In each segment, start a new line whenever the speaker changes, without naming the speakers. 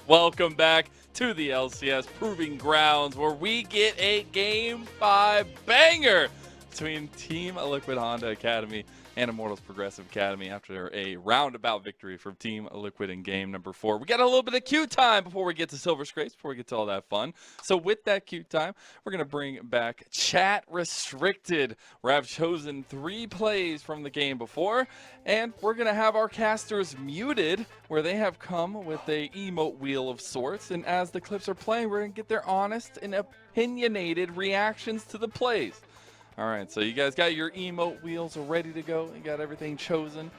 Welcome back to the LCS Proving Grounds, where we get a Game 5 banger between Team Liquid Honda Academy and Immortals Progressive Academy after a roundabout victory from Team Liquid in game number 4. We got a little bit of queue time before we get to Silver Scrapes, before we get to all that fun. So with that queue time, we're going to bring back Chat Restricted, where I've chosen 3 plays from the game before, and we're going to have our casters muted, where they have come with a emote wheel of sorts, and as the clips are playing, we're going to get their honest and opinionated reactions to the plays. All right, so you guys got your emote wheels ready to go. You got everything chosen.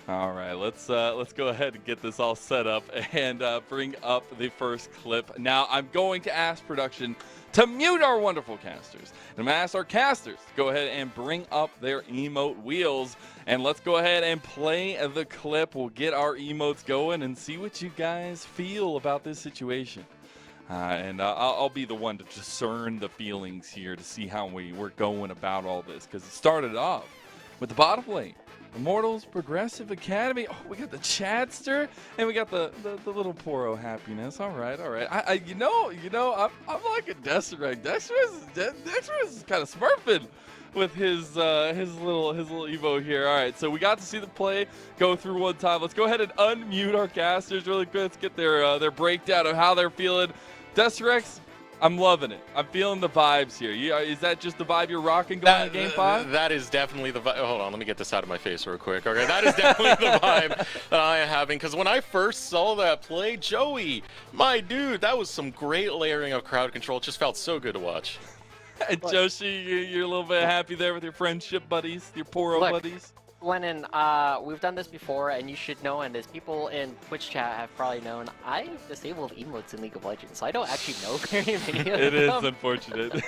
All right, let's go ahead and get this all set up and bring up the first clip. Now, I'm going to ask production to mute our wonderful casters. And I'm going to ask our casters to go ahead and bring up their emote wheels. And let's go ahead and play the clip. We'll get our emotes going and see what you guys feel about this situation. I'll be the one to discern the feelings here to see how we're going about all this, because it started off with the bottom lane, Immortals Progressive Academy. Oh, we got the Chadster, and we got the little Poro happiness. All right. I'm like a Desiree. Desiree is kind of smurfing with his little Evo here. All right, so we got to see the play go through one time. Let's go ahead and unmute our casters really quick. Let's get their breakdown of how they're feeling. Desirex, I'm loving it. I'm feeling the vibes here. Is that just the vibe you're rocking going into Game 5?
That is definitely the vibe. Hold on, let me get this out of my face real quick. Okay, that is definitely the vibe that I am having. Because when I first saw that play, Joey, my dude, that was some great layering of crowd control. It just felt so good to watch.
And Joshi, you're a little bit happy there with your friendship buddies, your Poro buddies?
Lennon, we've done this before, and you should know, and as people in Twitch chat have probably known, I disabled emotes in League of Legends, so I don't actually know very many of them.
It is unfortunate.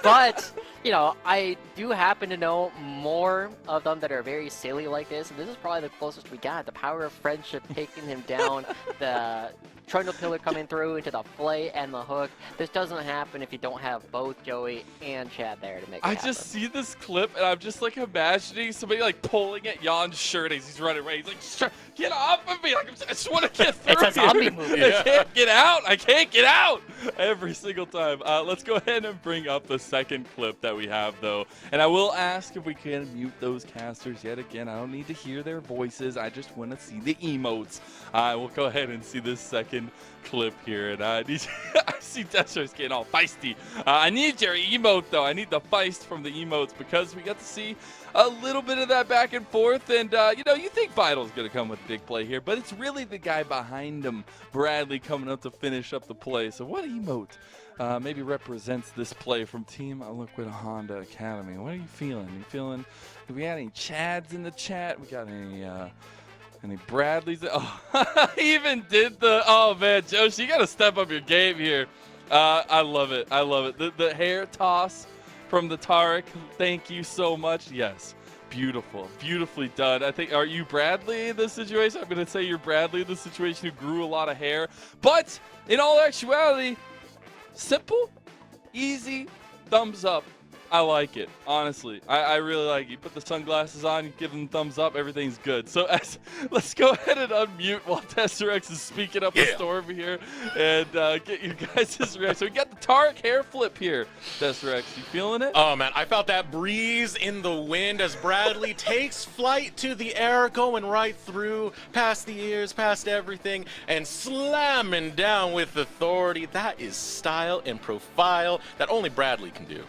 But, I do happen to know more of them that are very silly like this, and this is probably the closest we got. The power of friendship taking him down, the Trundle Pillar coming through into the play and the hook. This doesn't happen if you don't have both Joey and Chad there to make it happen.
I just see this clip, and I'm just like imagining somebody like pulling at Jan's shirt as he's running away. He's like, get off of me! Like, I just want to get through.
It's a zombie movie.
I can't get out. I can't get out every single time. Let's go ahead and bring up the second clip that we have, though. And I will ask if we can mute those casters yet again. I don't need to hear their voices. I just want to see the emotes. We'll go ahead and see this second clip here. And I see Desiree getting all feisty. I need your emote, though. I need the feist from the emotes, because we got to see a little bit of that back and forth. And, you think Vital's going to come with a big play here, but it's really the guy behind him, Bradley, coming up to finish up the play. So what emote maybe represents this play from Team Liquid Honda Academy? What are you feeling? Do we got any Chads in the chat? We got any Bradleys? Oh, he even did oh man, Josh, you got to step up your game here. I love it. The hair toss from the Tarek, thank you so much. Yes, beautifully done. I think, are you Bradley in this situation? I'm going to say you're Bradley in this situation, who grew a lot of hair. But in all actuality, simple, easy, thumbs up. I like it, honestly. I really like it. You put the sunglasses on, you give them thumbs up, everything's good. So let's go ahead and unmute while Tessarex is speaking up a storm here and get you guys' reaction. So we got the Tarek hair flip here. Tessarex, you feeling it?
Oh, man, I felt that breeze in the wind as Bradley takes flight to the air, going right through, past the ears, past everything, and slamming down with authority. That is style and profile that only Bradley can do.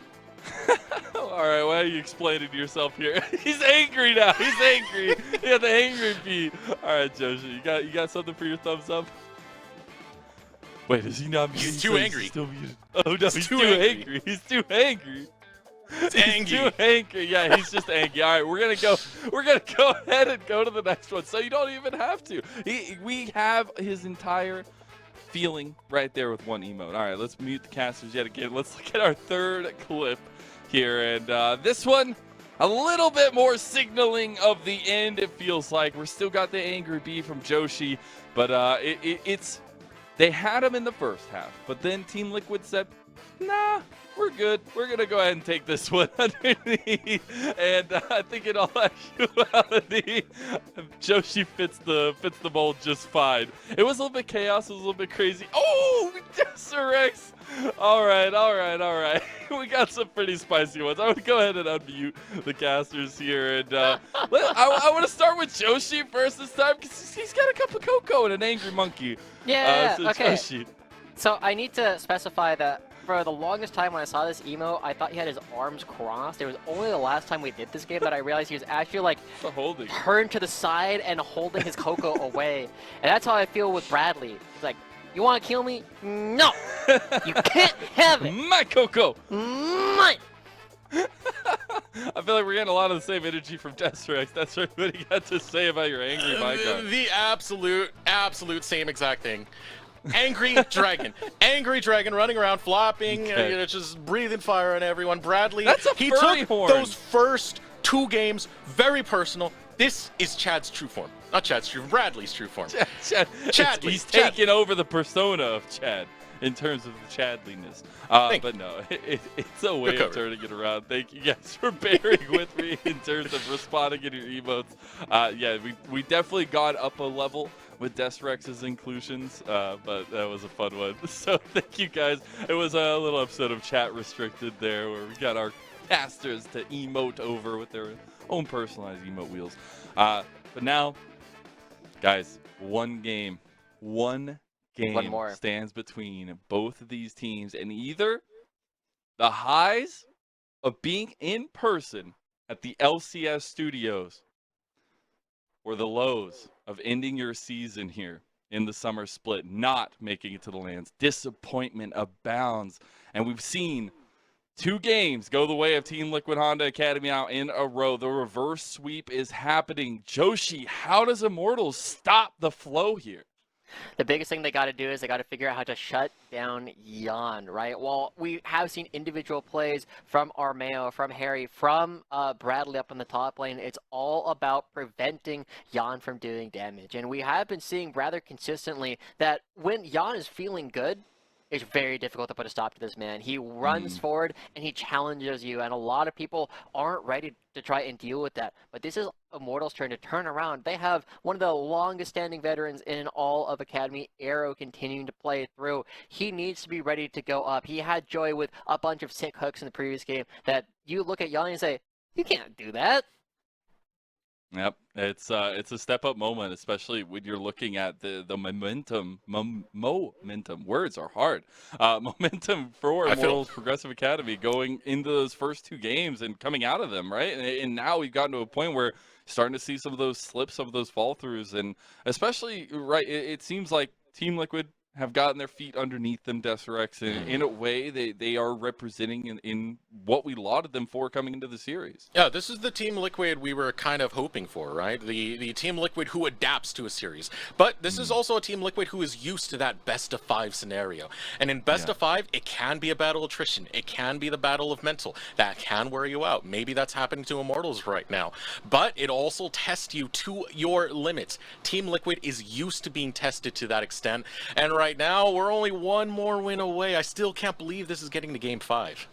All right, why are you explaining to yourself here? He's angry now. He's angry. He got the angry beat. All right, Joshi, you got something for your thumbs up? Wait, is he not muted?
He's too angry.
He's still muted. Oh no, he's too angry. He's too angry.
He's angry.
Too angry. Yeah, he's just angry. All right, we're gonna go ahead and go to the next one. So you don't even have to. We have his entire feeling right there with one emote. All right, let's mute the casters yet again. Let's look at our third clip here, and this one, a little bit more signaling of the end. It feels like we're still got the angry bee from Joshi, but it's they had him in the first half, but then Team Liquid said, Nah, we're good. We're gonna go ahead and take this one underneath. And I think in all actuality, Joshi fits the mold just fine. It was a little bit chaos. It was a little bit crazy. Oh, Rex. All right. We got some pretty spicy ones. I would go ahead and unmute the casters here, and I want to start with Joshi first this time because he's got a cup of cocoa and an angry monkey.
Yeah,
So
okay.
Joshi.
So I need to specify that for the longest time when I saw this emote, I thought he had his arms crossed. It was only the last time we did this game that I realized he was actually like
Holding.
turned to the side and holding his cocoa away. And that's how I feel with Bradley. It's like, you want to kill me? No! You can't have it!
My cocoa!
Mine!
I feel like we're getting a lot of the same energy from Desrex. That's what you got to say about your angry Minecraft.
The absolute same exact thing. Angry dragon. Angry dragon running around, flopping, just breathing fire on everyone. Bradley,
That's a
he
furry
took
horn.
those first 2 games very personal. This is Chad's true form. Not Chad's true form, Bradley's true form. Chad,
He's taken over the persona of Chad in terms of the Chadliness. But no, it's a way of turning it around. Thank you guys for bearing with me in terms of responding in your emotes. Yeah, we definitely got up a level with Desrex's inclusions, but that was a fun one. So thank you guys. It was a little episode of Chat Restricted there where we got our casters to emote over with their own personalized emote wheels. But now, guys, one more stands between both of these teams, and either the highs of being in person at the LCS studios or the lows of ending your season here in the summer split, not making it to the lands. Disappointment abounds, and we've seen 2 games go the way of Team Liquid Honda Academy out in a row. The reverse sweep is happening. Joshi, how does Immortals stop the flow here?
The biggest thing they got to do is they got to figure out how to shut down Yan, right? Well, we have seen individual plays from Armeo, from Harry, from Bradley up in the top lane. It's all about preventing Yan from doing damage. And we have been seeing rather consistently that when Yan is feeling good, it's very difficult to put a stop to this man. He runs forward and he challenges you, and a lot of people aren't ready to try and deal with that. But this is Immortals' turn to turn around. They have one of the longest standing veterans in all of Academy, Arrow, continuing to play through. He needs to be ready to go up. He had Joy with a bunch of sick hooks in the previous game that you look at Yanni and say, you can't do that.
Yep, it's a step up moment, especially when you're looking at the momentum. Momentum. Words are hard. Momentum for Immortals Progressive Academy going into those first 2 games and coming out of them, right? And now we've gotten to a point where starting to see some of those slips, some of those fall throughs, and especially right. It seems like Team Liquid have gotten their feet underneath them, Desrex, and in a way they are representing in what we lauded them for coming into the series.
Yeah, this is the Team Liquid we were kind of hoping for, right? The Team Liquid who adapts to a series. But this is also a Team Liquid who is used to that best of 5 scenario. And in best of 5, it can be a battle of attrition. It can be the battle of mental. That can wear you out. Maybe that's happening to Immortals right now. But it also tests you to your limits. Team Liquid is used to being tested to that extent. And right now, we're only 1 more win away. I still can't believe this is getting to Game 5.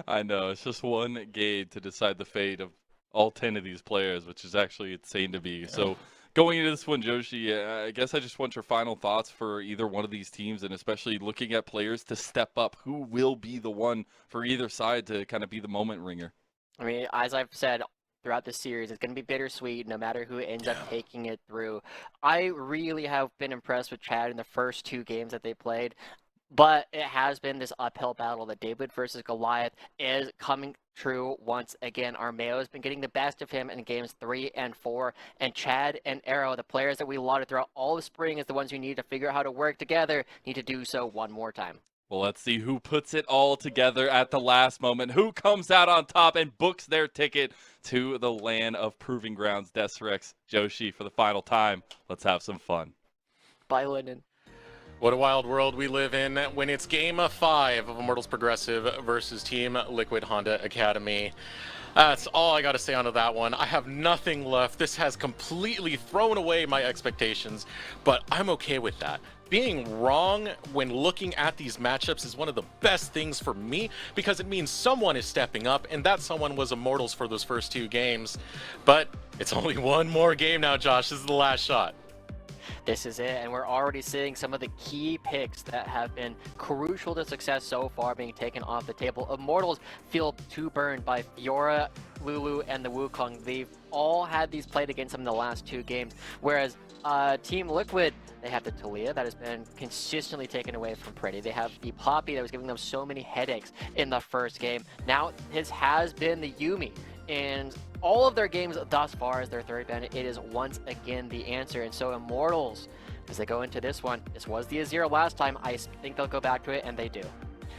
I know, it's just 1 game to decide the fate of all 10 of these players, which is actually insane to me. So going into this one, Joshi, I guess I just want your final thoughts for either one of these teams, and especially looking at players to step up. Who will be the one for either side to kind of be the moment ringer?
I mean, as I've said throughout this series, it's going to be bittersweet no matter who ends up taking it through. I really have been impressed with Chad in the first 2 games that they played. But it has been this uphill battle. The David versus Goliath is coming true once again. Armeo has been getting the best of him in games 3 and 4. And Chad and Arrow, the players that we lauded throughout all of spring as the ones who need to figure out how to work together, need to do so one more time.
Well, let's see who puts it all together at the last moment. Who comes out on top and books their ticket to the land of proving grounds. Desrex, Joshi, for the final time. Let's have some fun.
Bye, Lennon.
What a wild world we live in when it's Game 5 of Immortals Progressive versus Team Liquid Honda Academy. That's all I gotta say on that one. I have nothing left. This has completely thrown away my expectations, but I'm okay with that. Being wrong when looking at these matchups is one of the best things for me because it means someone is stepping up, and that someone was Immortals for those first 2 games. But it's only one more game now, Josh. This is the last shot.
This is it, and we're already seeing some of the key picks that have been crucial to success so far being taken off the table. Immortals feel too burned by Fiora, Lulu, and the Wukong. They've all had these played against them in the last 2 games, whereas Team Liquid, they have the Talia that has been consistently taken away from Pretty. They have the Poppy that was giving them so many headaches in the first game. Now his has been the Yuumi. And all of their games thus far as their third ban, it is once again the answer. And so Immortals, as they go into this one, this was the Azir last time. I think they'll go back to it, and they do.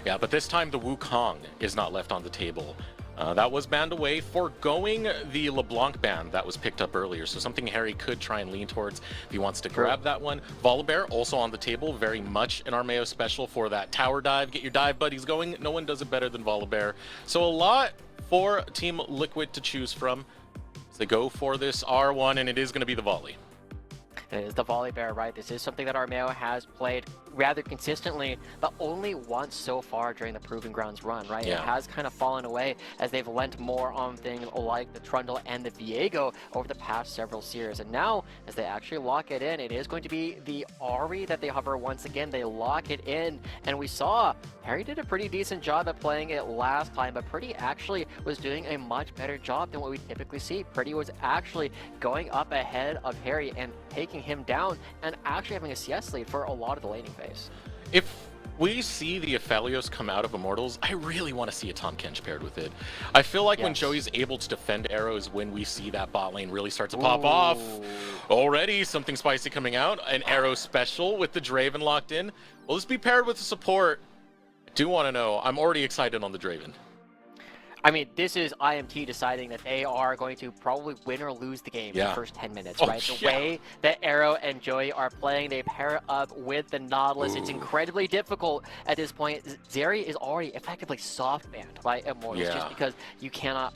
Yeah, but this time the Wukong is not left on the table. That was banned away, foregoing the LeBlanc ban that was picked up earlier. So something Harry could try and lean towards if he wants to grab that one. Volibear also on the table, very much an Armeo special for that tower dive. Get your dive buddies going. No one does it better than Volibear. So a lot for Team Liquid to choose from. So they go for this R1, and it is going to be the volley.
It is the Volibear, right? This is something that Armeo has played rather consistently, but only once so far during the Proving Grounds run, right?
Yeah.
It has kind of fallen away as they've lent more on things like the Trundle and the Viego over the past several series. And now, as they actually lock it in, it is going to be the Ahri that they hover once again. They lock it in, and we saw Harry did a pretty decent job at playing it last time, but Pretty actually was doing a much better job than what we typically see. Pretty was actually going up ahead of Harry and taking him down and actually having a CS lead for a lot of the laning phase.
If we see the Aphelios come out of Immortals, I really want to see a Tahm Kench paired with it. I feel like when Joey's able to defend arrows, when we see that bot lane really start to pop off. Already something spicy coming out, an arrow special with the Draven locked in. Will this be paired with the support? I do want to know. I'm already excited on the Draven.
I mean, this is IMT deciding that they are going to probably win or lose the game in the first 10 minutes, right? The way that Arrow and Joey are playing, they pair up with the Nautilus. It's incredibly difficult at this point. Zeri is already effectively soft banned by Immortals just because you cannot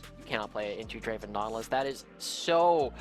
play it into Draven Nautilus. That is so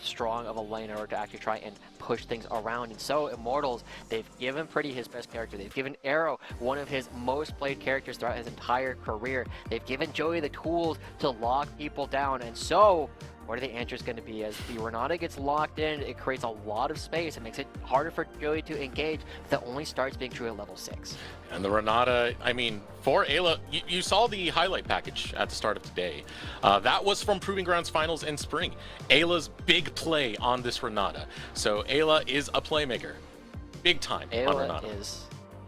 strong of a laner to actually try and push things around. And so Immortals, they've given Pretty his best character. They've given Arrow one of his most played characters throughout his entire career. They've given Joey the tools to lock people down. And so what are the answers going to be? As the Renata gets locked in, it creates a lot of space. It makes it harder for Joey to engage. That only starts being true at level 6.
And the Renata, I mean, for Ayla, you saw the highlight package at the start of today. That was from Proving Grounds Finals in spring. Ayla's big play on this Renata. So Ayla is a playmaker. Big time on Renata.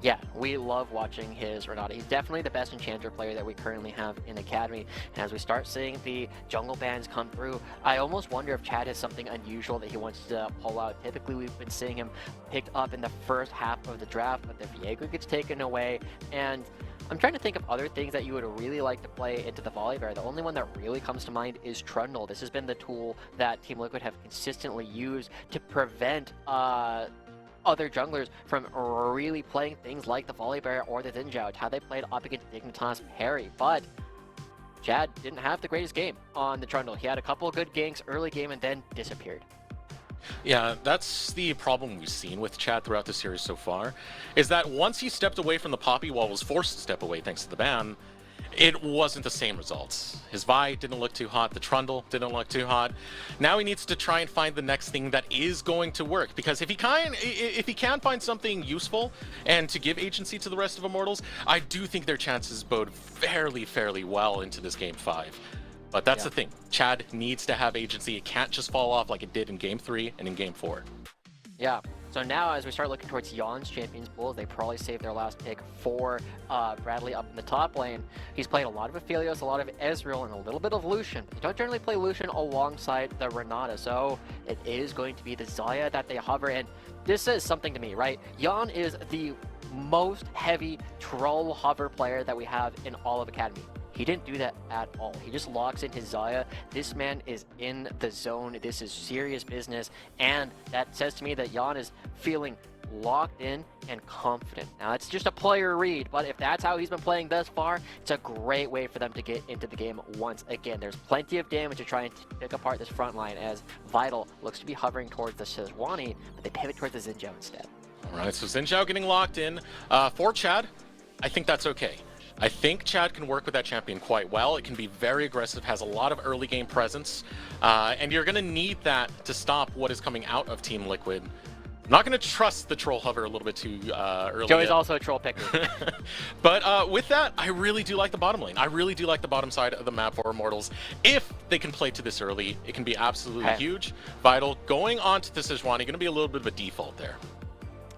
Yeah, we love watching his Renata. He's definitely the best Enchanter player that we currently have in Academy. And as we start seeing the jungle bans come through, I almost wonder if Chad has something unusual that he wants to pull out. Typically, we've been seeing him picked up in the first half of the draft, but the Viego gets taken away. And I'm trying to think of other things that you would really like to play into the Volibear. The only one that really comes to mind is Trundle. This has been the tool that Team Liquid have consistently used to prevent other junglers from really playing things like the Volibear or the Xin Zhao. It's how they played up against Dignitas Harry. But Chad didn't have the greatest game on the Trundle. He had a couple of good ganks early game and then disappeared.
Yeah, that's the problem we've seen with Chad throughout the series so far, is that once he stepped away from the Poppy while was forced to step away thanks to the ban, it wasn't the same results. His Vi didn't look too hot, the Trundle didn't look too hot. Now he needs to try and find the next thing that is going to work, because if he can find something useful and to give agency to the rest of Immortals, I do think their chances bode fairly well into this Game 5. But that's the thing, Chad needs to have agency. It can't just fall off like it did in Game 3 and in Game 4.
Yeah. So now, as we start looking towards Yon's Champions Pool, they probably saved their last pick for Bradley up in the top lane. He's played a lot of Aphelios, a lot of Ezreal, and a little bit of Lucian. You don't generally play Lucian alongside the Renata, so it is going to be the Xayah that they hover. And this says something to me, right? Yon is the most heavy troll hover player that we have in all of Academy. He didn't do that at all. He just locks in his Xayah. This man is in the zone. This is serious business. And that says to me that Jan is feeling locked in and confident. Now, it's just a player read, but if that's how he's been playing thus far, it's a great way for them to get into the game once again. There's plenty of damage to try and pick apart this front line as Vital looks to be hovering towards the Sejuani, but they pivot towards the Xin Zhao instead.
All right, so Xin Zhao getting locked in. For Chad, I think that's okay. I think Chad can work with that champion quite well. It can be very aggressive, has a lot of early game presence, and you're going to need that to stop what is coming out of Team Liquid. I'm not going to trust the troll hover a little bit too early.
Joey's also a troll picker.
But with that, I really do like the bottom lane. I really do like the bottom side of the map for Immortals. If they can play to this early, it can be absolutely huge. Vital going on to the Sejuani, going to be a little bit of a default there.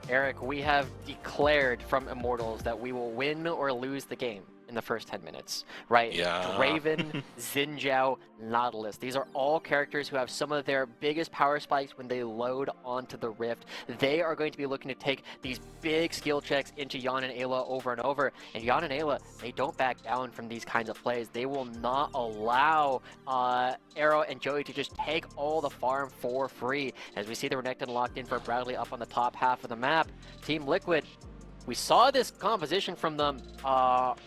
Eric, we have declared from Immortals that we will win or lose the game in the first 10 minutes, right?
Yeah.
Draven, Xin Zhao, Nautilus. These are all characters who have some of their biggest power spikes when they load onto the Rift. They are going to be looking to take these big skill checks into Yan and Ayla over and over. And Yan and Ayla, they don't back down from these kinds of plays. They will not allow Arrow and Joey to just take all the farm for free. As we see the Renekton locked in for Bradley up on the top half of the map. Team Liquid, we saw this composition from them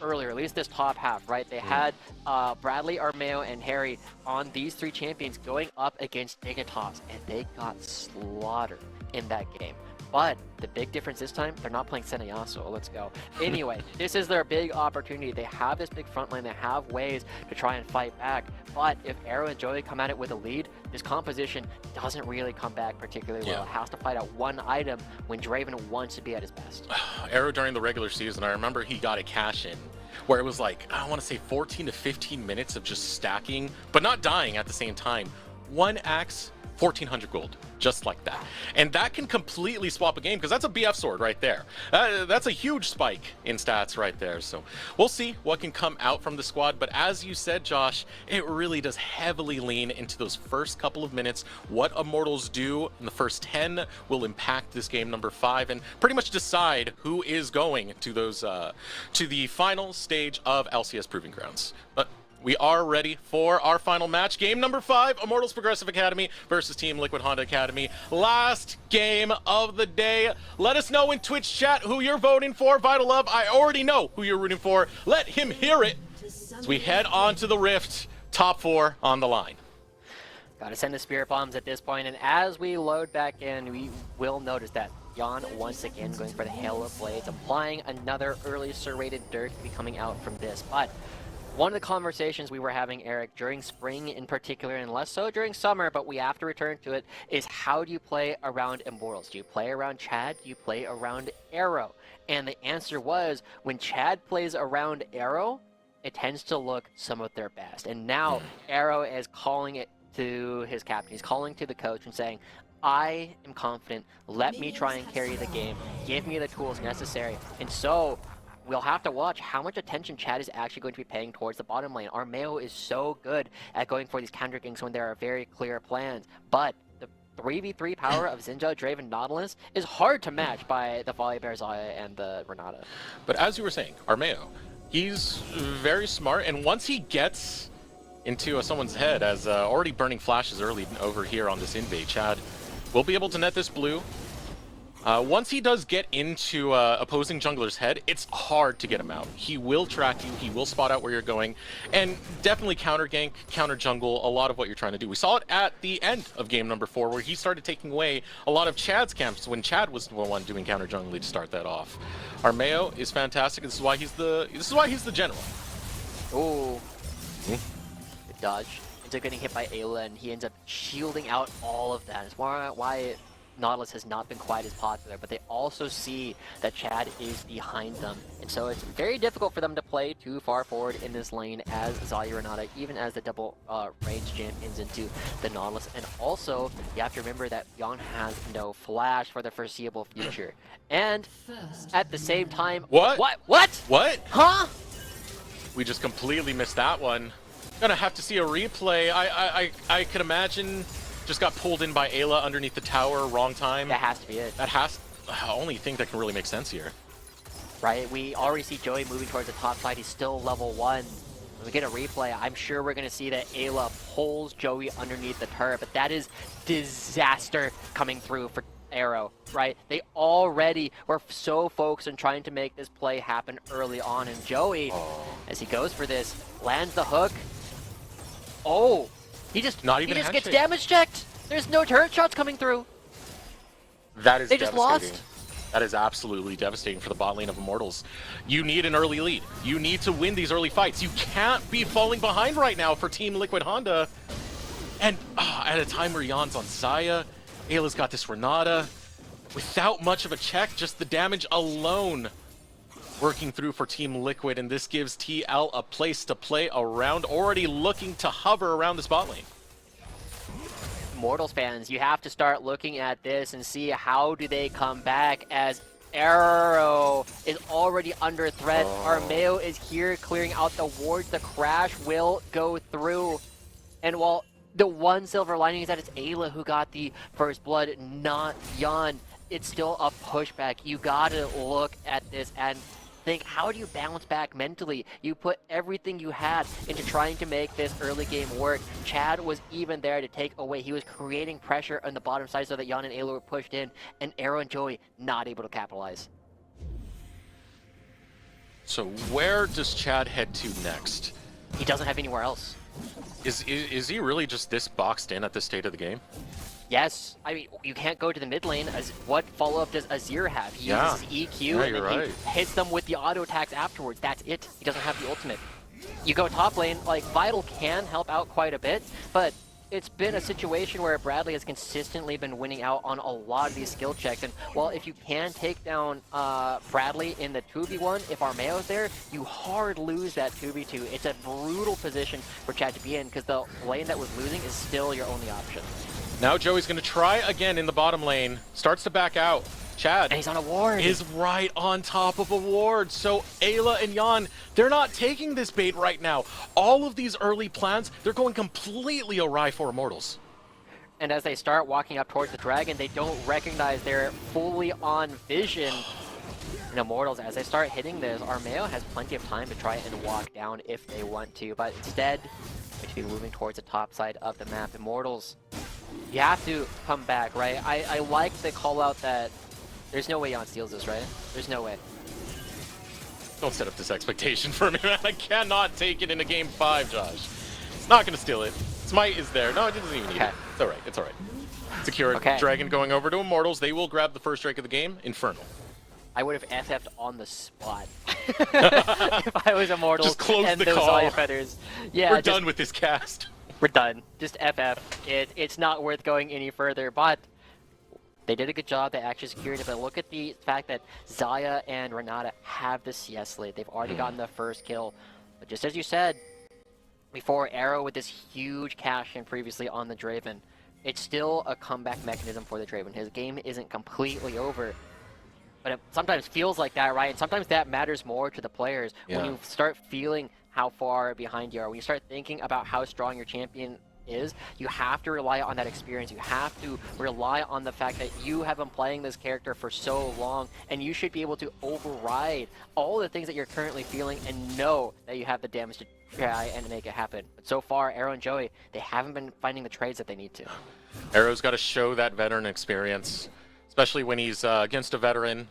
earlier, at least this top half, right? They had Bradley, Armeo, and Harry on these three champions going up against Dignitas, and they got slaughtered in that game. But the big difference this time, they're not playing Senaya, so let's go. Anyway, this is their big opportunity. They have this big front line. They have ways to try and fight back. But if Arrow and Joey come at it with a lead, this composition doesn't really come back particularly well. It has to fight out one item when Draven wants to be at his best.
Arrow during the regular season, I remember he got a cash in where it was like, I want to say 14 to 15 minutes of just stacking, but not dying at the same time. One axe, 1,400 gold, just like that. And that can completely swap a game because that's a BF sword right there. That's a huge spike in stats right there. So we'll see what can come out from the squad. But as you said, Josh, it really does heavily lean into those first couple of minutes. What Immortals do in the first 10 will impact this game number 5 and pretty much decide who is going to those to the final stage of LCS Proving Grounds. But we are ready for our final match. Game number 5, Immortals Progressive Academy versus Team Liquid Honda Academy. Last game of the day. Let us know in Twitch chat who you're voting for. Vital Love, I already know who you're rooting for. Let him hear it as we head on to the Rift. Top 4 on the line.
Gotta send the Spirit Bombs at this point, and as we load back in, we will notice that Yan once again going for the Hail of Blades, applying another early serrated Dirk to be coming out from this. But one of the conversations we were having, Eric, during spring in particular, and less so during summer, but we have to return to it, is how do you play around Immortals? Do you play around Chad? Do you play around Arrow? And the answer was, when Chad plays around Arrow, it tends to look some of their best. And now Arrow is calling it to his captain. He's calling to the coach and saying, I am confident. Let me try and carry the game. Give me the tools necessary. And so we'll have to watch how much attention Chad is actually going to be paying towards the bottom lane. Armeo is so good at going for these counter ganks when there are very clear plans, but the 3v3 power of Xin Zhao, Draven, Nautilus is hard to match by the Volibear, Zaya, and the Renata.
But as you were saying, Armeo, he's very smart, and once he gets into someone's head, as already burning flashes early over here on this invade, Chad will be able to net this blue. Once he does get into opposing jungler's head, it's hard to get him out. He will track you, he will spot out where you're going, and definitely counter gank, counter jungle, a lot of what you're trying to do. We saw it at the end of game number 4, where he started taking away a lot of Chad's camps when Chad was the one doing counter jungling to start that off. Armeo is fantastic. This is why he's the general.
Ooh. Good dodge. Ends up getting hit by Ayla, and he ends up shielding out all of that. It's why Nautilus has not been quite as popular, but they also see that Chad is behind them. And so it's very difficult for them to play too far forward in this lane as Zaya Renata, even as the double range champions into the Nautilus. And also, you have to remember that Yon has no flash for the foreseeable future. And at the same time...
What?
What? Huh?
We just completely missed that one. Gonna have to see a replay. I could imagine just got pulled in by Ayla underneath the tower, wrong time.
That has to be it.
That has only thing that can really make sense here.
Right, we already see Joey moving towards the top side. He's still level 1. When we get a replay, I'm sure we're gonna see that Ayla pulls Joey underneath the turret, but that is disaster coming through for Arrow, right? They already were so focused on trying to make this play happen early on, and Joey, as he goes for this, lands the hook. Oh, he just gets damage checked. There's no turret shots coming through.
That is
They just
devastating.
lost.
That is absolutely devastating for the bot lane of Immortals. You need an early lead. You need to win these early fights. You can't be falling behind right now for Team Liquid Honda. And at a time where Jan's on Xayah, Ayla's got this Renata. Without much of a check, just the damage alone working through for Team Liquid. And this gives TL a place to play around, already looking to hover around this bot lane.
Immortals fans, you have to start looking at this and see how do they come back, as Arrow is already under threat. Armeo is here clearing out the wards. The crash will go through. And while the one silver lining is that it's Ayla who got the first blood, not Jan, it's still a pushback. You gotta look at this and think, how do you bounce back mentally? You put everything you had into trying to make this early game work. Chad was even there to take away. He was creating pressure on the bottom side so that Jan and Ayla were pushed in, and Arrow and Joey not able to capitalize.
So where does Chad head to next?
He doesn't have anywhere else.
Is he really just this boxed in at this state of the game?
Yes, I mean, you can't go to the mid lane. As what follow-up does Azir have? He uses his EQ and then he hits them with the auto attacks afterwards. That's it. He doesn't have the ultimate. You go top lane, like Vital can help out quite a bit, but it's been a situation where Bradley has consistently been winning out on a lot of these skill checks. And well, if you can take down Bradley in the 2v1, if Armeo's there, you hard lose that 2v2. It's a brutal position for Chad to be in because the lane that was losing is still your only option.
Now Joey's going to try again in the bottom lane. Starts to back out. Chad
and he's on a ward.
Is right on top of a ward. So Ayla and Jan, they're not taking this bait right now. All of these early plans, they're going completely awry for Immortals.
And as they start walking up towards the dragon, they don't recognize they're fully on vision. And Immortals, as they start hitting this, Armeo has plenty of time to try and walk down if they want to. But instead, they should be moving towards the top side of the map. Immortals, you have to come back, right? I like the call out that there's no way Jan steals this, right? There's no way.
Don't set up this expectation for me, man. I cannot take it into game 5, Josh. It's not going to steal it. Smite is there. No, it doesn't even need it. It's all right. It's all right. Secure Dragon going over to Immortals. They will grab the first strike of the game. Infernal.
I would have FF'd on the spot if I was Immortals.
Just close
and
the
those
call.
Xayah feathers. Yeah,
we're done with this cast.
We're done. Just FF. It's not worth going any further, but they did a good job. They actually secured it, but look at the fact that Xayah and Renata have the CS lead. They've already gotten the first kill. But just as you said, before Arrow with this huge cash in previously on the Draven, it's still a comeback mechanism for the Draven. His game isn't completely over. But it sometimes feels like that, right? And sometimes that matters more to the players when you start feeling how far behind you are. When you start thinking about how strong your champion is, you have to rely on that experience. You have to rely on the fact that you have been playing this character for so long, and you should be able to override all the things that you're currently feeling and know that you have the damage to try and make it happen. But so far, Arrow and Joey, they haven't been finding the trades that they need to.
Arrow's got to show that veteran experience, especially when he's against a veteran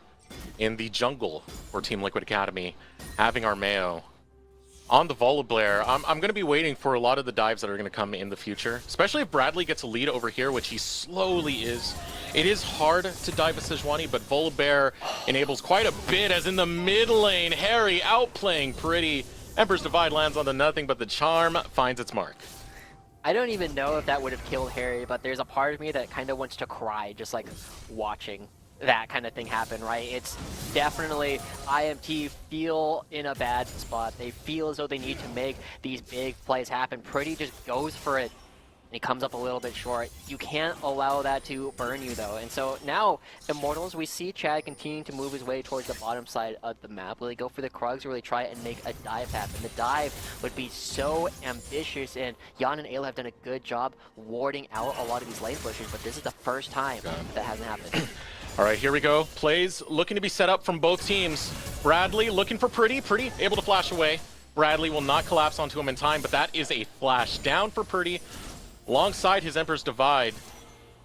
in the jungle for Team Liquid Academy, having Armeo on the Volibear. I'm going to be waiting for a lot of the dives that are going to come in the future, especially if Bradley gets a lead over here, which he slowly is. It is hard to dive a Sejuani, but Volibear enables quite a bit, as in the mid lane, Harry outplaying Pretty. Emperor's Divide lands on the nothing, but the charm finds its mark.
I don't even know if that would have killed Harry, but there's a part of me that kind of wants to cry just like watching that kind of thing happen, right? It's definitely IMT feel in a bad spot. They feel as though they need to make these big plays happen. Pretty just goes for it, and he comes up a little bit short. You can't allow that to burn you, though. And so now, Immortals, we see Chad continuing to move his way towards the bottom side of the map. Will he go for the Krugs, or will he try and make a dive happen? The dive would be so ambitious, and Jan and Ayla have done a good job warding out a lot of these lane pushes, but this is the first time that hasn't happened.
All right, here we go. Plays looking to be set up from both teams. Bradley looking for Pretty. Pretty able to flash away. Bradley will not collapse onto him in time, but that is a flash down for Pretty alongside his Emperor's Divide.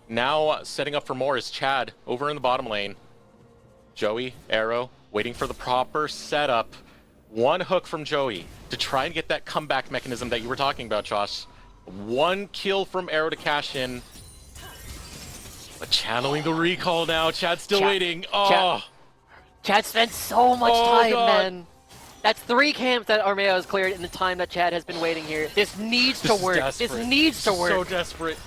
Now setting up for more is Chad over in the bottom lane. Joey, Arrow, waiting for the proper setup. One hook from Joey to try and get that comeback mechanism that you were talking about, Josh. One kill from Arrow to cash in. But channeling the recall now. Chad's still waiting. Oh.
Chad spent so much time,
God.
man. That's 3 camps that Armeo has cleared in the time that Chad has been waiting here. This needs to work. This needs to work.
So desperate.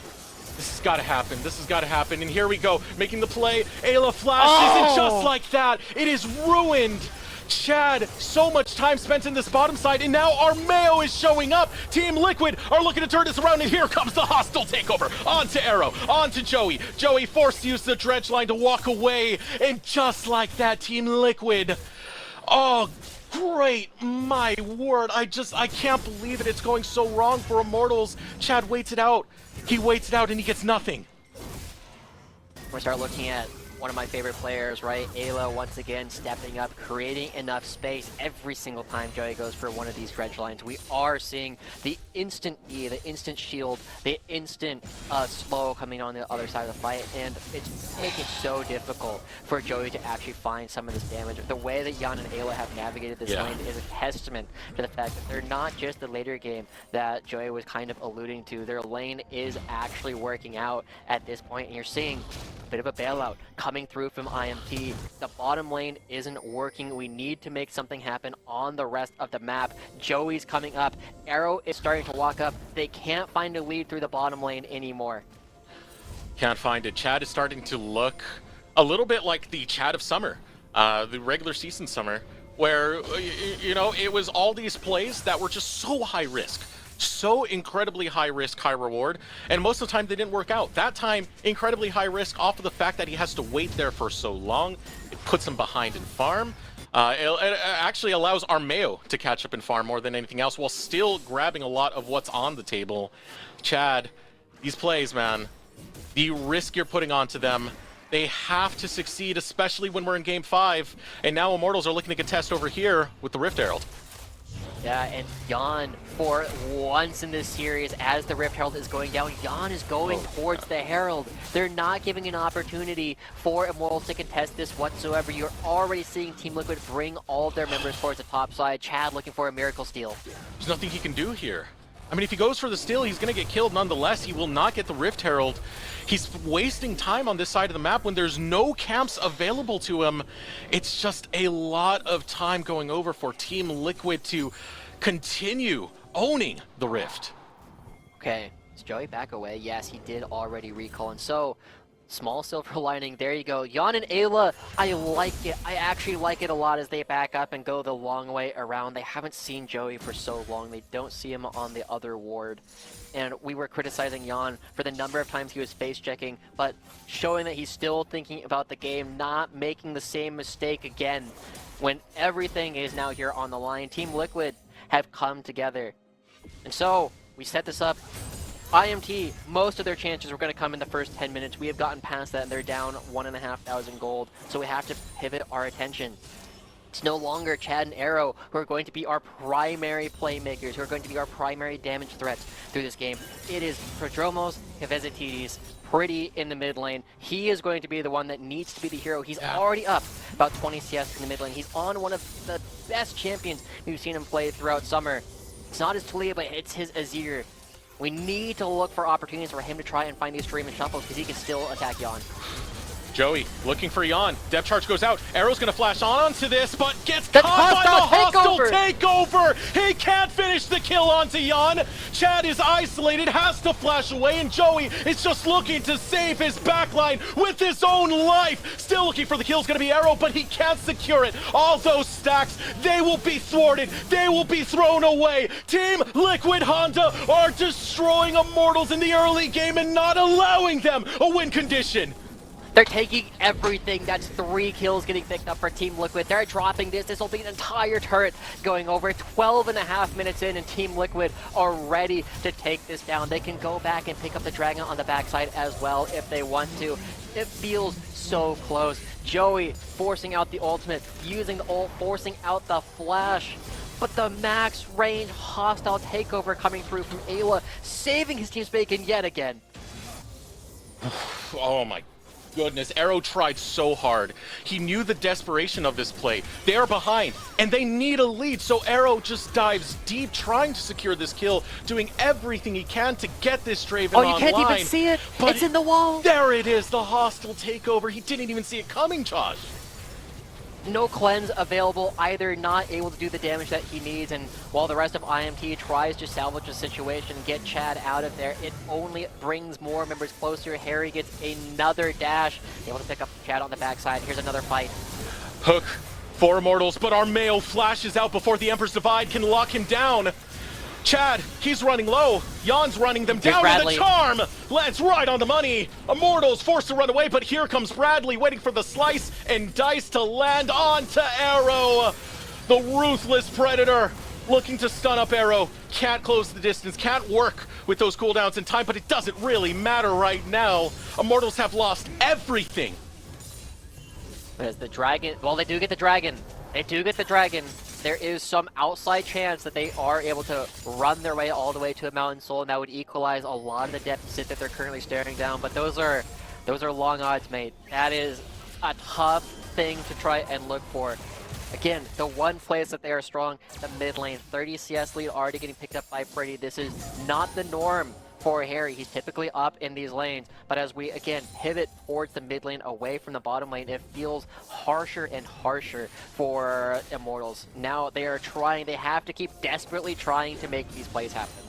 This has got to happen. This has got to happen. And here we go, making the play. Ayla flash isn't just like that. It is ruined. Chad, so much time spent in this bottom side, and now Armeo is showing up. Team Liquid are looking to turn this around, and here comes the hostile takeover. On to Arrow, on to Joey. Joey forced to use the dredge line to walk away, and just like that, Team Liquid. Oh, great, my word. I can't believe it. It's going so wrong for Immortals. Chad waits it out. He waits it out, and he gets nothing.
We're start looking at one of my favorite players, right? Ayla once again stepping up, creating enough space every single time Joey goes for one of these dredge lines. We are seeing the instant E, the instant shield, the instant slow coming on the other side of the fight, and it's making it so difficult for Joey to actually find some of this damage. The way that Jan and Ayla have navigated this lane is a testament to the fact that they're not just the later game that Joey was kind of alluding to. Their lane is actually working out at this point, and you're seeing a bit of a bailout coming through from IMT. The bottom lane isn't working. We need to make something happen on the rest of the map. Joey's coming up. Arrow is starting to walk up. They can't find a lead through the bottom lane anymore.
Can't find it. Chad is starting to look a little bit like the Chad of summer, the regular season summer, where, you know, it was all these plays that were just so high risk. So incredibly high risk, high reward, and most of the time they didn't work out. That time, incredibly high risk off of the fact that he has to wait there for so long. It puts him behind in farm. It actually allows Armeo to catch up in farm more than anything else, while still grabbing a lot of what's on the table. Chad, these plays, man, the risk you're putting onto them, they have to succeed, especially when we're in Game 5. And now Immortals are looking to contest over here with the Rift Herald.
Yeah, and Jan, for once in this series, as the Rift Herald is going down, Jan is going towards the Herald. They're not giving an opportunity for Immortals to contest this whatsoever. You're already seeing Team Liquid bring all of their members towards the top side. Chad looking for a miracle steal.
There's nothing he can do here. I mean, if he goes for the steal, he's going to get killed nonetheless. He will not get the Rift Herald. He's wasting time on this side of the map when there's no camps available to him. It's just a lot of time going over for Team Liquid to continue owning the Rift.
Okay, is Joey back away? Yes, he did already recall, and so small silver lining. There you go. Jan and Ayla, I like it. I actually like it a lot as they back up and go the long way around. They haven't seen Joey for so long. They don't see him on the other ward. And we were criticizing Jan for the number of times he was face checking, but showing that he's still thinking about the game, not making the same mistake again when everything is now here on the line. Team Liquid have come together. And so we set this up. IMT, most of their chances were going to come in the first 10 minutes. We have gotten past that, and they're down 1,500 gold. So we have to pivot our attention. It's no longer Chad and Arrow who are going to be our primary playmakers, who are going to be our primary damage threats through this game. It is Prodromos, Kvezetidis, Pretty in the mid lane. He is going to be the one that needs to be the hero. He's already up about 20 CS in the mid lane. He's on one of the best champions we've seen him play throughout summer. It's not his Talia, but it's his Azir. We need to look for opportunities for him to try and find these stream and shuffles because he can still attack Jan.
Joey looking for Jan. Depth charge goes out. Arrow's going to flash onto this, but gets
The
caught by the
hostile
hostile takeover. He can't finish the kill onto Jan. Chad is isolated, has to flash away, and Joey is just looking to save his backline with his own life. Still looking for the kill is going to be Arrow, but he can't secure it. All those stacks, they will be thwarted. They will be thrown away. Team Liquid Honda are destroying Immortals in the early game and not allowing them a win condition.
They're taking everything. That's 3 kills getting picked up for Team Liquid. They're dropping this. This will be an entire turret going over. 12.5 minutes in, and Team Liquid are ready to take this down. They can go back and pick up the Dragon on the backside as well if they want to. It feels so close. Joey forcing out the ultimate, using the ult, forcing out the flash. But the max range hostile takeover coming through from Ayla, saving his team's bacon yet again.
Oh my goodness, Arrow tried so hard. He knew the desperation of this play. They are behind, and they need a lead, so Arrow just dives deep, trying to secure this kill, doing everything he can to get this Draven online.
Oh, you can't even see it. It's in the wall.
There it is, the hostile takeover. He didn't even see it coming, Josh.
No cleanse available either, not able to do the damage that he needs, and while the rest of IMT tries to salvage the situation, get Chad out of there, it only brings more members closer. Harry gets another dash, able to pick up Chad on the backside. Here's another fight.
Hook for Immortals, but Armeo flashes out before the Emperor's Divide can lock him down. Chad, he's running low. Jan's running them down with a charm. Lands right on the money. Immortals forced to run away, but here comes Bradley waiting for the slice and dice to land onto Arrow. The ruthless Predator looking to stun up Arrow. Can't close the distance, can't work with those cooldowns in time, but it doesn't really matter right now. Immortals have lost everything.
There's the dragon. Well, they do get the dragon. They do get the dragon. There is some outside chance that they are able to run their way all the way to a Mountain Soul, and that would equalize a lot of the deficit that they're currently staring down. But those are long odds, mate. That is a tough thing to try and look for. Again, the one place that they are strong, the mid lane. 30 CS lead already getting picked up by Freddy. This is not the norm for Harry. He's typically up in these lanes, but as we again pivot towards the mid lane away from the bottom lane, it feels harsher and harsher for Immortals. Now they are trying, they have to keep desperately trying to make these plays happen.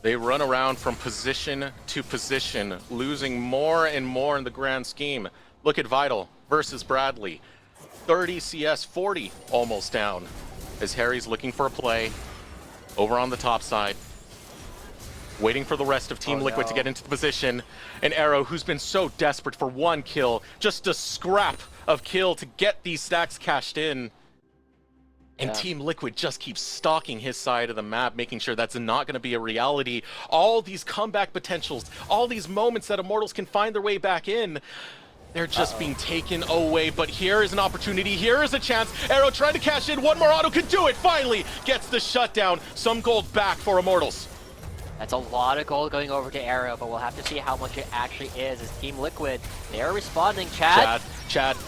They run around from position to position, losing more and more in the grand scheme. Look at Vital versus Bradley. 30 CS, 40 almost down, as Harry's looking for a play over on the top side. Waiting for the rest of Team Liquid to get into the position. And Arrow, who's been so desperate for one kill, just a scrap of kill to get these stacks cashed in. And Team Liquid just keeps stalking his side of the map, making sure that's not going to be a reality. All these comeback potentials, all these moments that Immortals can find their way back in, they're just being taken away. But here is an opportunity, here is a chance. Arrow trying to cash in, one more auto could do it, finally gets the shutdown. Some gold back for Immortals.
That's a lot of gold going over to Arrow, but we'll have to see how much it actually is as Team Liquid, they are responding.
Chad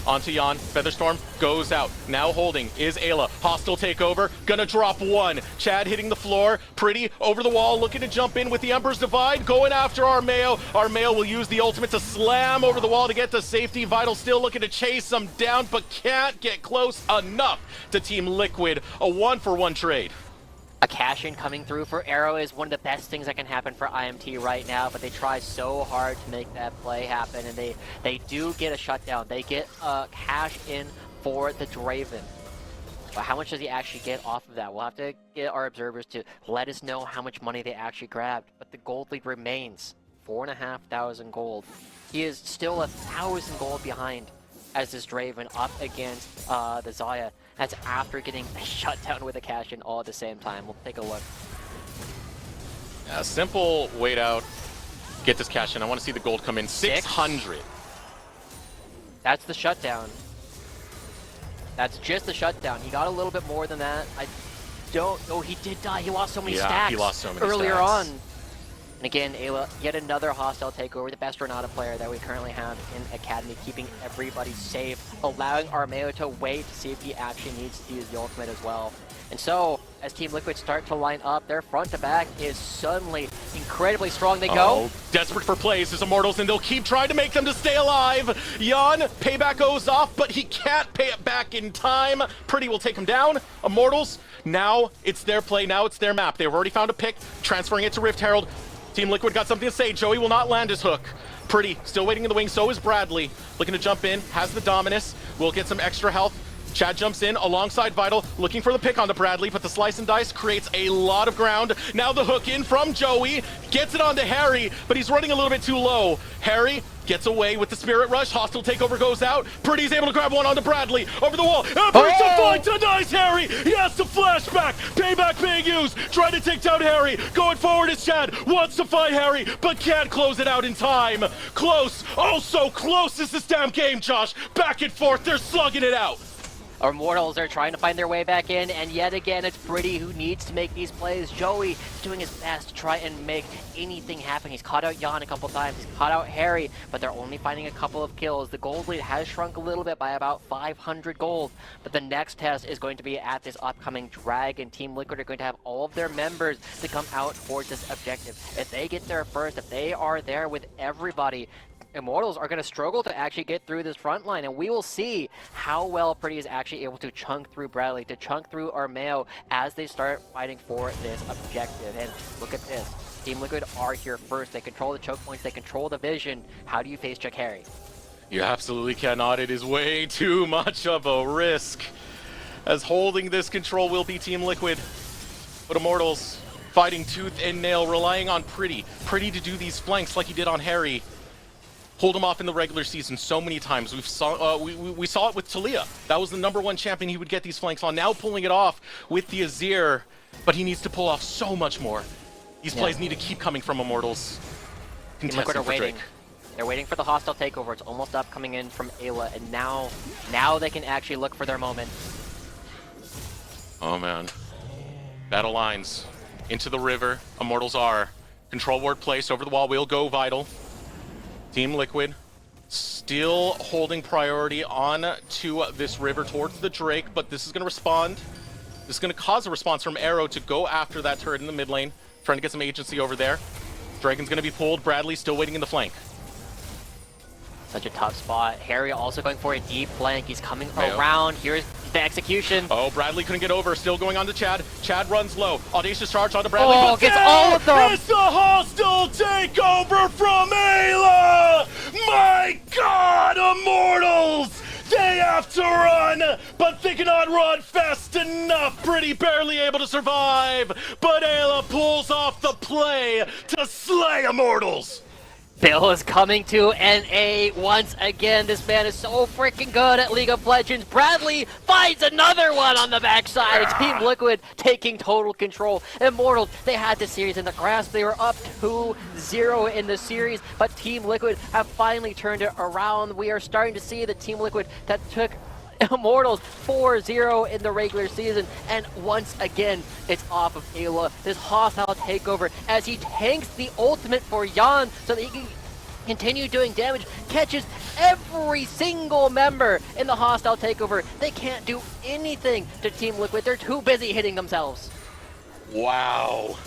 onto Jan. Featherstorm goes out. Now holding is Ayla. Hostile takeover. Gonna drop one. Chad hitting the floor. Pretty over the wall. Looking to jump in with the Emperor's Divide. Going after Armeo. Armeo will use the ultimate to slam over the wall to get to safety. Vital still looking to chase them down, but can't get close enough to Team Liquid. A 1-for-1 trade.
A cash-in coming through for Arrow is one of the best things that can happen for IMT right now, but they try so hard to make that play happen, and they do get a shutdown. They get a cash-in for the Draven. But how much does he actually get off of that? We'll have to get our observers to let us know how much money they actually grabbed, but the gold lead remains 4,500 gold. He is still 1,000 gold behind as this Draven up against the Xayah. That's after getting shut down with a cash-in all at the same time. We'll take a look.
A simple wait out, get this cash-in. I want to see the gold come in. 600.
That's the shutdown. That's just the shutdown. He got a little bit more than that. I don't... Oh, he did die. He lost so many stacks.
He lost so many
earlier
stacks.
on. And again, Ayla, yet another hostile takeover, the best Renata player that we currently have in Academy, keeping everybody safe, allowing Armeo to wait to see if he actually needs to use the ultimate as well. And so, as Team Liquid start to line up, their front to back is suddenly incredibly strong. They go.
Desperate for plays as Immortals, and they'll keep trying to make them to stay alive. Jan, payback goes off, but he can't pay it back in time. Pretty will take him down. Immortals, now it's their play, now it's their map. They've already found a pick, transferring it to Rift Herald. Team Liquid got something to say. Joey will not land his hook. Pretty, still waiting in the wing, so is Bradley. Looking to jump in, has the Dominus, will get some extra health. Chad jumps in alongside Vital, looking for the pick onto Bradley, but the slice and dice creates a lot of ground. Now the hook in from Joey, gets it onto Harry, but he's running a little bit too low. Harry gets away with the Spirit Rush, hostile takeover goes out. Pretty's able to grab one onto Bradley, over the wall. Burst of flight denies Harry, he has to flashback. Payback being used, trying to take down Harry. Going forward is Chad, wants to fight Harry, but can't close it out in time. Close, oh so close is this damn game, Josh. Back and forth, they're slugging it out.
Immortals are trying to find their way back in, and yet again, it's Pretty who needs to make these plays. Joey is doing his best to try and make anything happen. He's caught out Jan a couple times, he's caught out Harry, but they're only finding a couple of kills. The gold lead has shrunk a little bit by about 500 gold, but the next test is going to be at this upcoming Dragon. Team Liquid are going to have all of their members to come out towards this objective. If they get there first, if they are there with everybody, Immortals are going to struggle to actually get through this front line, and we will see how well Pretty is actually able to chunk through Bradley, to chunk through Armeo as they start fighting for this objective. And look at this. Team Liquid are here first. They control the choke points. They control the vision. How do you face Chuck Harry?
You absolutely cannot. It is way too much of a risk, as holding this control will be Team Liquid. But Immortals fighting tooth and nail, relying on Pretty to do these flanks like he did on Harry. Hold him off in the regular season so many times. We saw it with Talia. That was the #1 champion he would get these flanks on. Now pulling it off with the Azir, but he needs to pull off so much more. These plays need to keep coming from Immortals.
Team Liquid are waiting.
Drake.
They're waiting for the hostile takeover. It's almost up coming in from Ayla, and now they can actually look for their moment.
Oh man. Battle lines into the river. Immortals are. Control ward placed over the wall. Will go vital. Team Liquid still holding priority on to this river towards the Drake, but this is going to respond. This is going to cause a response from Arrow to go after that turret in the mid lane, trying to get some agency over there. Dragon's going to be pulled. Bradley still waiting in the flank.
Such a tough spot. Harry also going for a deep flank. He's coming around. Here's the execution.
Oh, Bradley couldn't get over. Still going on to Chad. Chad runs low. Audacious charge onto Bradley.
Oh, gets all of them.
It's a hostile takeover from Ayla! My God, Immortals! They have to run, but they cannot run fast enough. Pretty barely able to survive, but Ayla pulls off the play to slay Immortals.
Bill is coming to NA once again. This man is so freaking good at League of Legends. Bradley finds another one on the backside. It's Team Liquid taking total control. Immortals, they had the series in the grasp. They were up 2-0 in the series, but Team Liquid have finally turned it around. We are starting to see the Team Liquid that took Immortals 4-0 in the regular season, and once again it's off of Ayla, this hostile takeover as he tanks the ultimate for Jan so that he can continue doing damage, catches every single member in the hostile takeover. They can't do anything to Team Liquid. They're too busy hitting themselves.
Wow.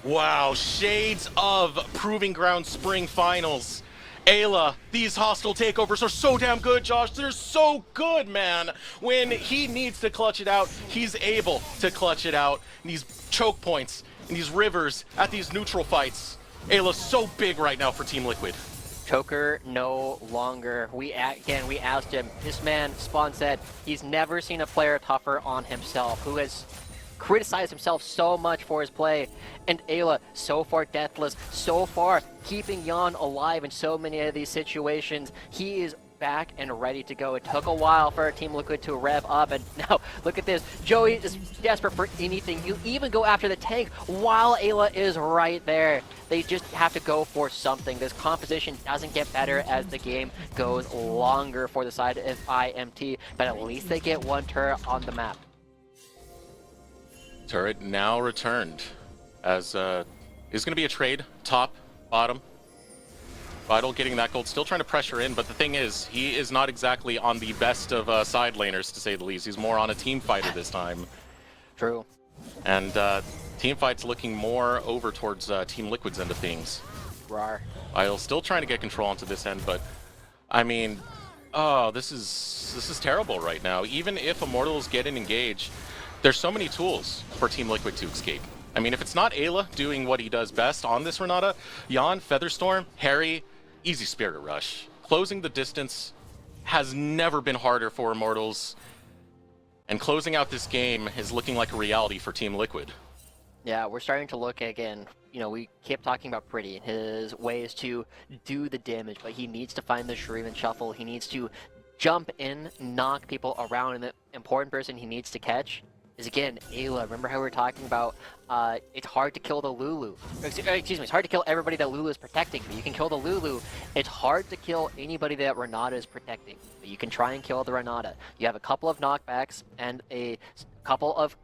Wow, shades of Proving Ground Spring Finals. Ayla, these hostile takeovers are so damn good, Josh. They're so good, man. When he needs to clutch it out, he's able to clutch it out. And these choke points and these rivers at these neutral fights. Ayla's so big right now for Team Liquid.
Choker no longer. We asked him. This man, Spawn said, he's never seen a player tougher on himself, who has criticized himself so much for his play. And Ayla, so far deathless, so far keeping Jan alive in so many of these situations. He is back and ready to go. It took a while for Team Liquid to rev up, and now look at this. Joey is desperate for anything. You even go after the tank while Ayla is right there. They just have to go for something. This composition doesn't get better as the game goes longer for the side of IMT, but at least they get one turret on the map.
Turret now returned, as is going to be a trade, top, bottom. Vital getting that gold, still trying to pressure in, but the thing is, he is not exactly on the best of side laners, to say the least. He's more on a team fighter this time.
True.
And team fight's looking more over towards Team Liquid's end of things.
Rar.
Vital still trying to get control onto this end, but I mean, oh, this is terrible right now. Even if Immortals get an engage, there's so many tools for Team Liquid to escape. I mean, if it's not Ayla doing what he does best on this Renata, Jan, Featherstorm, Harry, easy Spirit Rush. Closing the distance has never been harder for Immortals, and closing out this game is looking like a reality for Team Liquid.
Yeah, we're starting to look again. You know, we kept talking about Pretty and his ways to do the damage, but he needs to find the Shuriken Shuffle. He needs to jump in, knock people around, and the important person he needs to catch is, again, Ayla. Remember how we were talking about it's hard to kill the Lulu. Excuse me, it's hard to kill everybody that Lulu is protecting, but you can kill the Lulu. It's hard to kill anybody that Renata is protecting, but you can try and kill the Renata. You have a couple of knockbacks and a couple of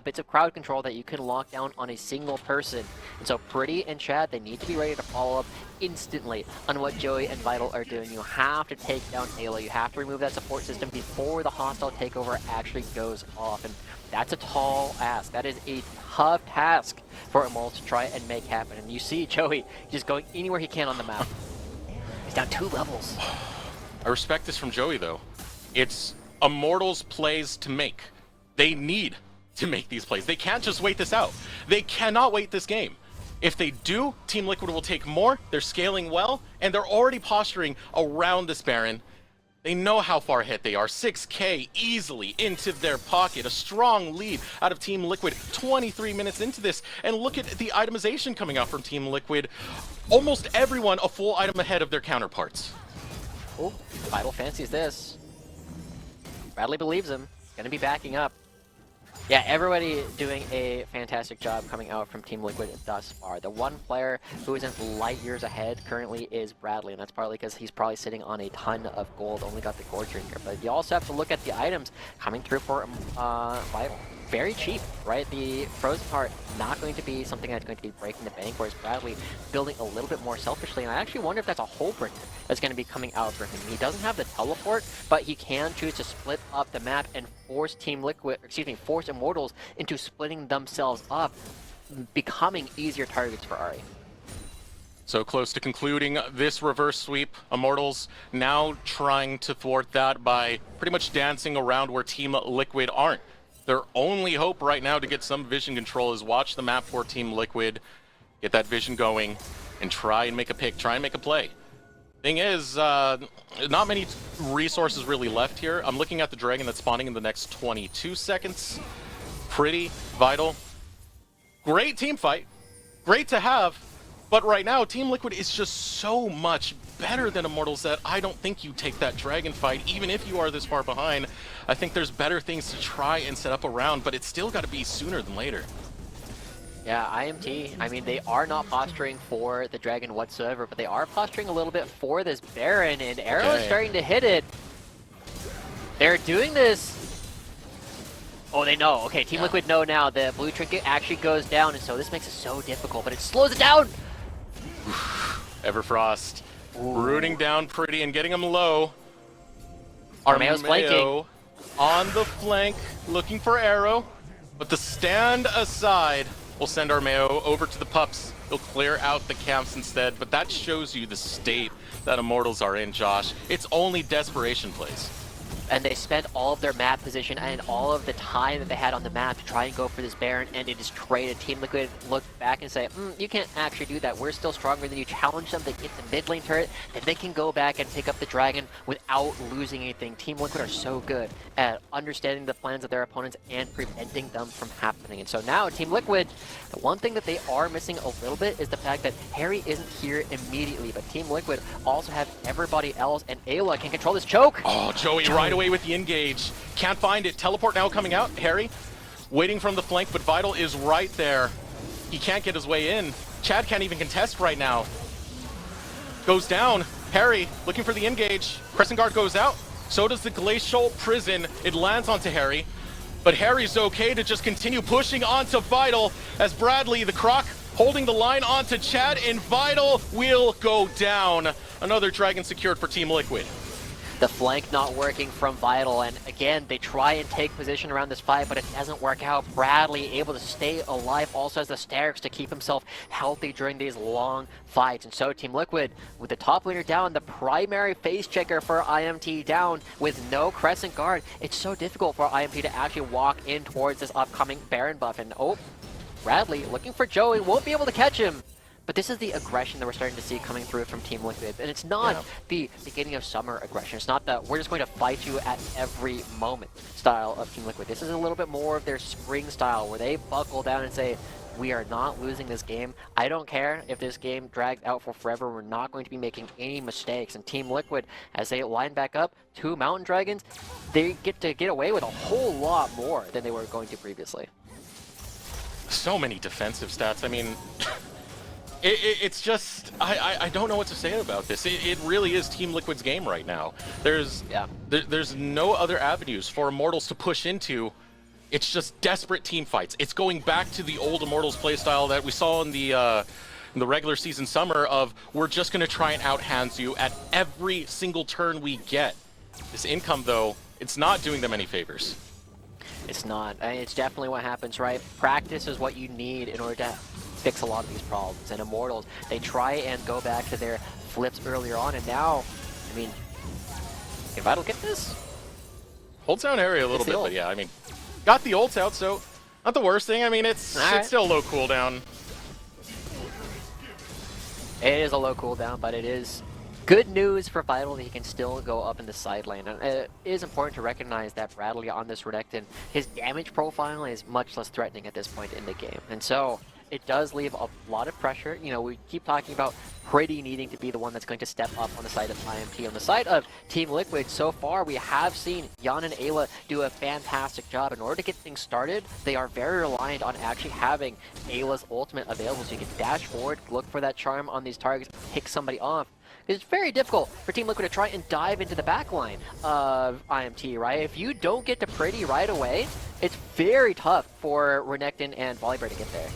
bits of crowd control that you can lock down on a single person. And so Pretty and Chad, they need to be ready to follow up instantly on what Joey and Vital are doing. You have to take down Ayla. You have to remove that support system before the hostile takeover actually goes off. And that's a tall ask. That is a tough task for Emote to try and make happen. And you see Joey just going anywhere he can on the map. He's down 2 levels.
I respect this from Joey, though. It's Immortals plays to make. They need to make these plays. They can't just wait this out. They cannot wait this game. If they do, Team Liquid will take more. They're scaling well, and they're already posturing around this Baron. They know how far ahead they are. 6K easily into their pocket. A strong lead out of Team Liquid 23 minutes into this. And look at the itemization coming out from Team Liquid. Almost everyone a full item ahead of their counterparts.
Oh, Vital fancies this. Bradley believes him. Gonna be backing up. Yeah, everybody doing a fantastic job coming out from Team Liquid thus far. The one player who isn't light years ahead currently is Bradley, and that's partly because he's probably sitting on a ton of gold, only got the Gourd Drinker. But you also have to look at the items coming through for Vital. Very cheap, right? The Frozen Heart not going to be something that's going to be breaking the bank, whereas Bradley building a little bit more selfishly, and I actually wonder if that's a whole brick that's going to be coming out for him. He doesn't have the teleport, but he can choose to split up the map and force force Immortals into splitting themselves up, becoming easier targets for Ahri.
So close to concluding this reverse sweep. Immortals now trying to thwart that by pretty much dancing around where Team Liquid aren't. Their only hope right now to get some vision control is watch the map for Team Liquid, get that vision going, and try and make a pick, try and make a play. Thing is, not many resources really left here. I'm looking at the Dragon that's spawning in the next 22 seconds. Pretty, Vital. Great team fight. Great to have. But right now, Team Liquid is just so much better than Immortals that I don't think you take that Dragon fight, even if you are this far behind. I think there's better things to try and set up around, but it's still got to be sooner than later.
Yeah, IMT, I mean, they are not posturing for the Dragon whatsoever, but they are posturing a little bit for this Baron, and Arrow is starting to hit it. They're doing this. Oh, they know. Okay, Team Liquid know now. The blue trinket actually goes down, and so this makes it so difficult, but it slows it down.
Everfrost rooting down Pretty and getting him low.
Armeo's flanking.
On the flank, looking for Arrow, but the stand aside will send Armeo over to the pups. He'll clear out the camps instead, but that shows you the state that Immortals are in, Josh. It's only desperation plays.
And they spent all of their map position and all of the time that they had on the map to try and go for this Baron, and it is traded. Team Liquid look back and say, you can't actually do that. We're still stronger than you. Challenge them. They get the mid lane turret, then they can go back and pick up the Dragon without losing anything. Team Liquid are so good at understanding the plans of their opponents and preventing them from happening. And so now Team Liquid, the one thing that they are missing a little bit is the fact that Harry isn't here immediately, but Team Liquid also have everybody else, and Ayla can control this choke.
Oh, Joey right away with the engage. Can't find it. Teleport now coming out. Harry waiting from the flank, but Vital is right there. He can't get his way in. Chad can't even contest right now. Goes down. Harry looking for the engage. Crescent Guard goes out. So does the Glacial Prison. It lands onto Harry. But Harry's okay to just continue pushing onto Vital as Bradley, the Croc, holding the line onto Chad, and Vital will go down. Another Dragon secured for Team Liquid.
The flank not working from Vital, and again, they try and take position around this fight, but it doesn't work out. Bradley able to stay alive, also has the stairs to keep himself healthy during these long fights. And so Team Liquid, with the top laner down, the primary face checker for IMT down, with no Crescent Guard, it's so difficult for IMT to actually walk in towards this upcoming Baron buff. And oh, Bradley looking for Joey, won't be able to catch him. But this is the aggression that we're starting to see coming through from Team Liquid. And it's not the beginning of summer aggression. It's not that we're just going to fight you at every moment style of Team Liquid. This is a little bit more of their spring style, where they buckle down and say, we are not losing this game. I don't care if this game drags out for forever. We're not going to be making any mistakes. And Team Liquid, as they line back up, 2 Mountain Dragons, they get to get away with a whole lot more than they were going to previously.
So many defensive stats. I mean, it's just, I don't know what to say about this. It really is Team Liquid's game right now. There's no other avenues for Immortals to push into. It's just desperate team fights. It's going back to the old Immortals playstyle that we saw in the regular season summer of, we're just going to try and out-hands you at every single turn we get. This income, though, it's not doing them any favors.
It's not. I mean, it's definitely what happens, right? Practice is what you need in order to fix a lot of these problems. And Immortals, they try and go back to their flips earlier on, and now, I mean, can Vital get this?
Holds down area a little bit, but yeah, I mean, got the ults out, so not the worst thing. I mean, it's still low cooldown.
It is a low cooldown, but it is good news for Vital that he can still go up in the side lane. And it is important to recognize that Bradley on this Renekton, his damage profile is much less threatening at this point in the game. And so it does leave a lot of pressure. You know, we keep talking about Pretty needing to be the one that's going to step up on the side of IMT. On the side of Team Liquid, so far we have seen Jan and Ayla do a fantastic job. In order to get things started, they are very reliant on actually having Ayla's ultimate available, so you can dash forward, look for that charm on these targets, pick somebody off. It's very difficult for Team Liquid to try and dive into the backline of IMT, right? If you don't get to Pretty right away, it's very tough for Renekton and Volibear to get there.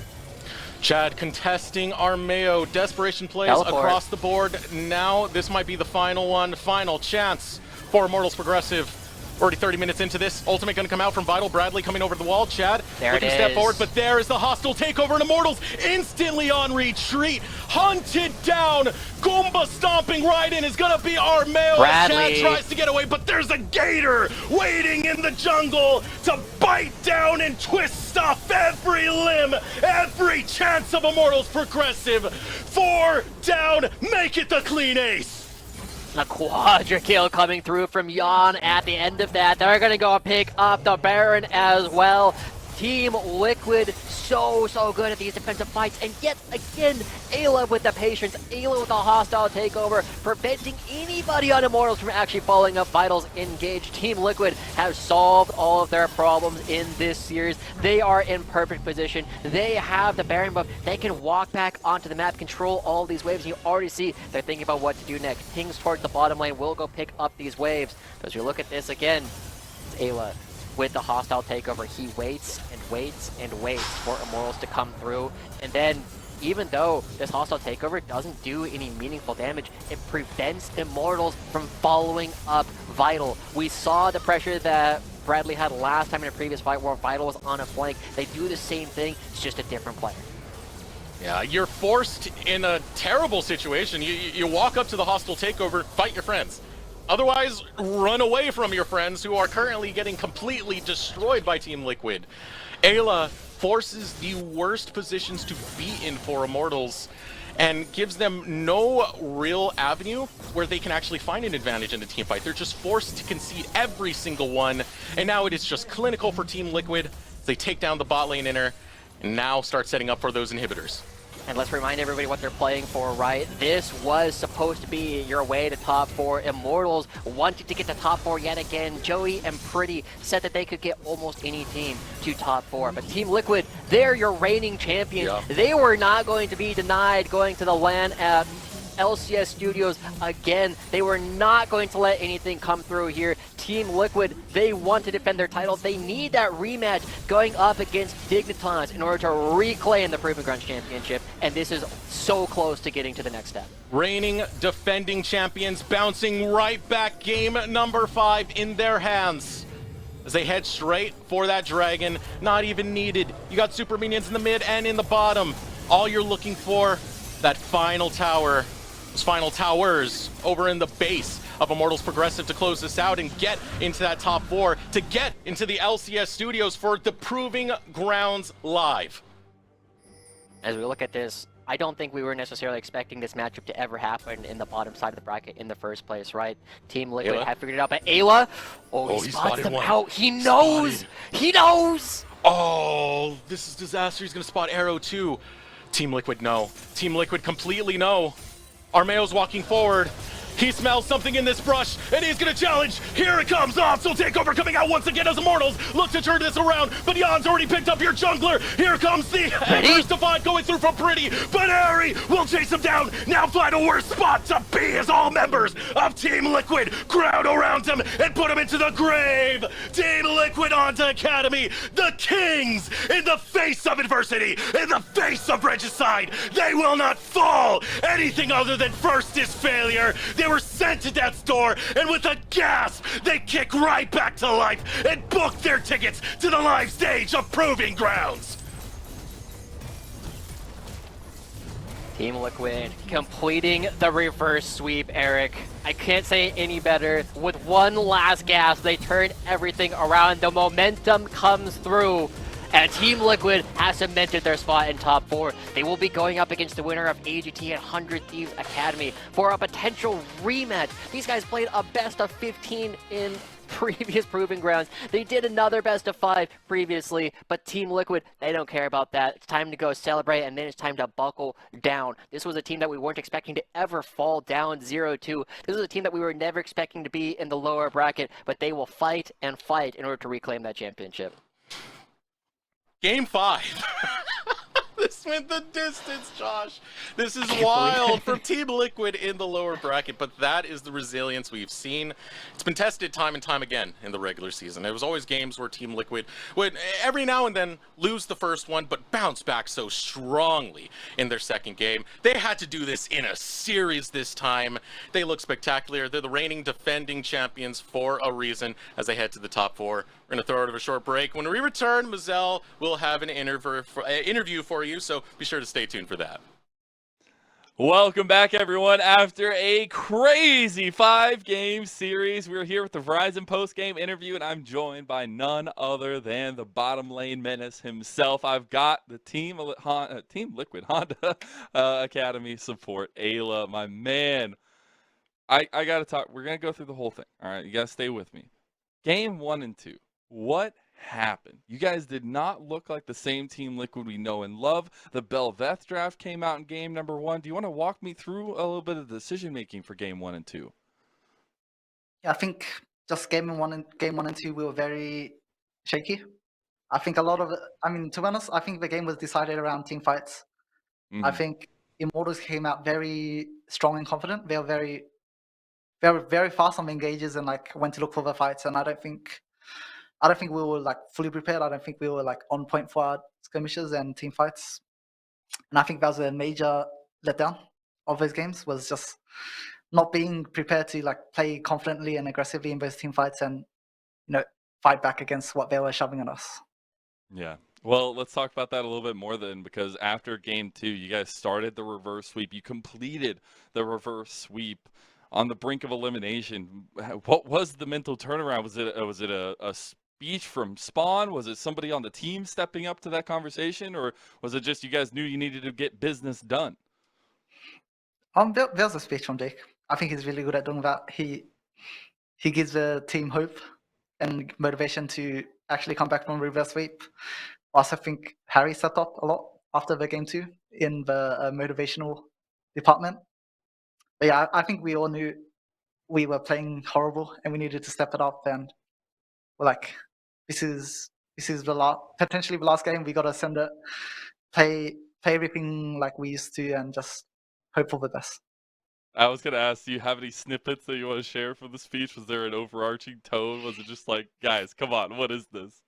Chad contesting Armeo. Desperation plays across the board. Now this might be the final one. Final chance for Immortals Progressive. Already 30 minutes into this. Ultimate going to come out from Vital. Bradley coming over the wall. Chad looking to step forward, but there is the hostile takeover, and Immortals instantly on retreat. Hunted down. Goomba stomping right in is going to be Armeo. Chad tries to get away, but there's a Gator waiting in the jungle to bite down and twist off every limb. Every chance of Immortals Progressive. 4 down. Make it the clean ace.
A quadra kill coming through from Jan at the end of that. They're going to go pick up the Baron as well. Team Liquid so good at these defensive fights, and yet again, Ayla with the patience, Ayla with a hostile takeover, preventing anybody on Immortals from actually following up Vital's engage. Team Liquid has solved all of their problems in this series. They are in perfect position. They have the Baron buff. They can walk back onto the map, control all these waves, and you already see they're thinking about what to do next. Pings towards the bottom lane will go pick up these waves. But as you look at this again, it's Ayla with the hostile takeover. He waits and waits and waits for Immortals to come through, and then even though this hostile takeover doesn't do any meaningful damage, it prevents Immortals from following up Vital. We saw the pressure that Bradley had last time in a previous fight where Vital was on a flank. They do the same thing, it's just a different player.
Yeah, you're forced in a terrible situation. You walk up to the hostile takeover, fight your friends. Otherwise, run away from your friends who are currently getting completely destroyed by Team Liquid. Ayla forces the worst positions to be in for Immortals and gives them no real avenue where they can actually find an advantage in the team fight. They're just forced to concede every single one, and now it is just clinical for Team Liquid. They take down the bot lane inner and now start setting up for those inhibitors.
And let's remind everybody what they're playing for, right? This was supposed to be your way to top 4. Immortals wanted to get to top 4 yet again. Joey and Pretty said that they could get almost any team to top 4. But Team Liquid, they're your reigning champions. Yeah. They were not going to be denied going to the LAN at LCS Studios again. They were not going to let anything come through here. Team Liquid, they want to defend their title. They need that rematch going up against Dignitas in order to reclaim the Proving Grounds Championship, and this is so close to getting to the next step.
Reigning, defending champions bouncing right back, game number 5 in their hands. As they head straight for that dragon, not even needed. You got super minions in the mid and in the bottom. All you're looking for, that final tower. Those final towers over in the base of Immortals Progressive to close this out and get into that top 4, to get into the LCS Studios for the Proving Grounds Live.
As we look at this, I don't think we were necessarily expecting this matchup to ever happen in the bottom side of the bracket in the first place, right? Team Liquid have figured it out, but Ayla, he spots them out. He knows! He knows!
Oh, this is disaster. He's gonna spot Arrow too. Team Liquid, no. Team Liquid completely no. Armeo's walking forward. He smells something in this brush, and he's gonna challenge. Here it comes. Hostile takeover coming out once again as Immortals look to turn this around, but Jan's already picked up your jungler. Here comes the First Divide going through from Pretty, but Ari will chase him down. Now find a worse spot to be as all members of Team Liquid crowd around him and put him into the grave. Team Liquid onto Academy, the kings in the face of adversity, in the face of regicide. They will not fall. Anything other than first is failure. They were sent to death's door, and with a gasp, they kick right back to life and book their tickets to the live stage of Proving Grounds.
Team Liquid completing the reverse sweep, Eric. I can't say it any better. With one last gasp, they turn everything around. The momentum comes through. And Team Liquid has cemented their spot in top 4. They will be going up against the winner of AGT and 100 Thieves Academy for a potential rematch. These guys played a best of 15 in previous Proving Grounds. They did another best of 5 previously, but Team Liquid, they don't care about that. It's time to go celebrate, and then it's time to buckle down. This was a team that we weren't expecting to ever fall down 0-2. This was a team that we were never expecting to be in the lower bracket, but they will fight and fight in order to reclaim that championship.
Game 5. This went the distance, Josh. This is wild from Team Liquid in the lower bracket, but that is the resilience we've seen. It's been tested time and time again in the regular season. There was always games where Team Liquid would every now and then lose the first one, but bounce back so strongly in their second game. They had to do this in a series this time. They look spectacular. They're the reigning defending champions for a reason as they head to the top 4. We're going to throw it over a short break. When we return, Mazel will have an interview for you, so be sure to stay tuned for that.
Welcome back, everyone. After a crazy 5-game series, we're here with the Verizon post-game interview, and I'm joined by none other than the bottom lane menace himself. I've got the Team Liquid Honda Academy support, Ayla, my man. I got to talk. We're going to go through the whole thing. All right, you got to stay with me. Game 1 and 2. What happened? You guys did not look like the same Team Liquid we know and love. The Belveth draft came out in game number 1. Do you want to walk me through a little bit of the decision making for game 1 and 2?
Yeah, I think just game one and 2 we were very shaky. I think a lot of it, I mean, to be honest, I think the game was decided around team fights. I think Immortals came out very strong and confident. They were very fast on the engages and like went to look for the fights, and I don't think we were like fully prepared. I don't think we were like on point for our skirmishes and team fights. And I think that was a major letdown of those games, was just not being prepared to like play confidently and aggressively in those team fights and, you know, fight back against what they were shoving at us.
Yeah. Well, let's talk about that a little bit more then, because after game 2, you guys started the reverse sweep. You completed the reverse sweep on the brink of elimination. What was the mental turnaround? Was it a speech from Spawn? Was it somebody on the team stepping up to that conversation, or was it just you guys knew you needed to get business done?
There's a speech from Jake. I think he's really good at doing that. He gives the team hope and motivation to actually come back from reverse sweep. I also think Harry stepped up a lot after the game 2 in the motivational department. But yeah, I think we all knew we were playing horrible and we needed to step it up. And we're like, this is the potentially the last game. We got to send it, play everything like we used to, and just hope for the best.
I was going to ask, do you have any snippets that you want to share from the speech? Was there an overarching tone? Was it just like, guys, come on, what is this?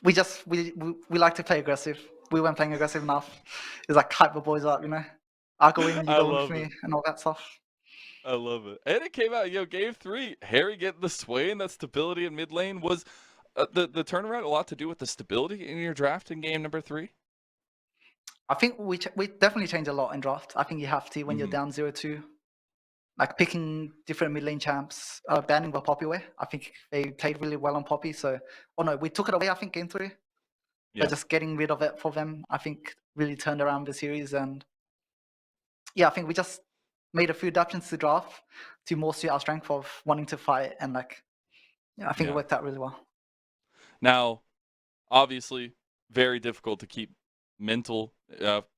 We like to play aggressive. We weren't playing aggressive enough. It's like hype the boys up, you know. I'll go in, you go with me, and all that stuff.
I love it. And it came out, game 3, Harry getting the sway and that stability in mid lane. Was the turnaround a lot to do with the stability in your draft in game number 3?
I think we definitely changed a lot in draft. I think you have to when you're down 0-2. Like picking different mid lane champs, banning the Poppy away. I think they played really well on Poppy. So, we took it away, I think, game 3. Yeah. But just getting rid of it for them, I think, really turned around the series. And yeah, I think we just made a few adaptations to draft to more suit our strength of wanting to fight. And I think it worked out really well.
Now, obviously, very difficult to keep mental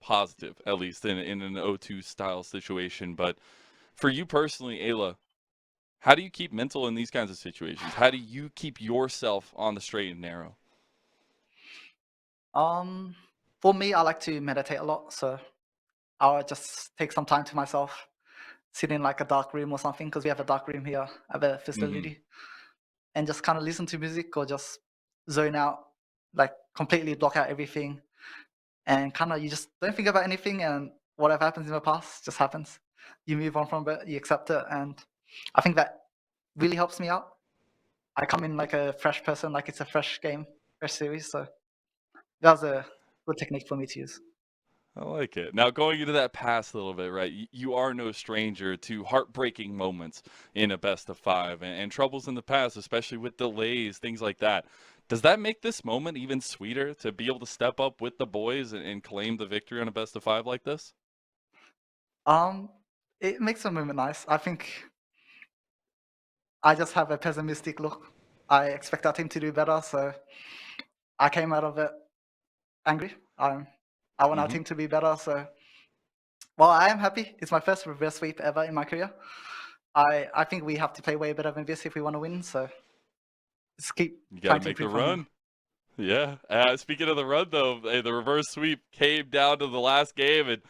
positive, at least in an O2 style situation. But for you personally, Ayla, how do you keep mental in these kinds of situations? How do you keep yourself on the straight and narrow?
For me, I like to meditate a lot, so I'll just take some time to myself, sit in like a dark room or something, because we have a dark room here at the facility, and just kind of listen to music or just zone out, like completely block out everything, and kind of you just don't think about anything, and whatever happens in the past just happens. You move on from it, you accept it, and I think that really helps me out. I come in like a fresh person, like it's a fresh game, fresh series, so that was a good technique for me to use.
I like it. Now, going into that past a little bit, right? You are no stranger to heartbreaking moments in a best of five and troubles in the past, especially with delays, things like that. Does that make this moment even sweeter to be able to step up with the boys and claim the victory on a best of five like this?
Um, it makes the moment nice. I think I just have a pessimistic look. I expect our team to do better, so I came out of it angry. I want our
Hmm.
team to be better, so well, I am happy. It's my first reverse sweep ever in my career. I think we have to play way better than this if we want to win, so just keep
You got to
trying to
make the
improve from here.
run. Yeah. Speaking of the run, though, the reverse sweep came down to the last game, and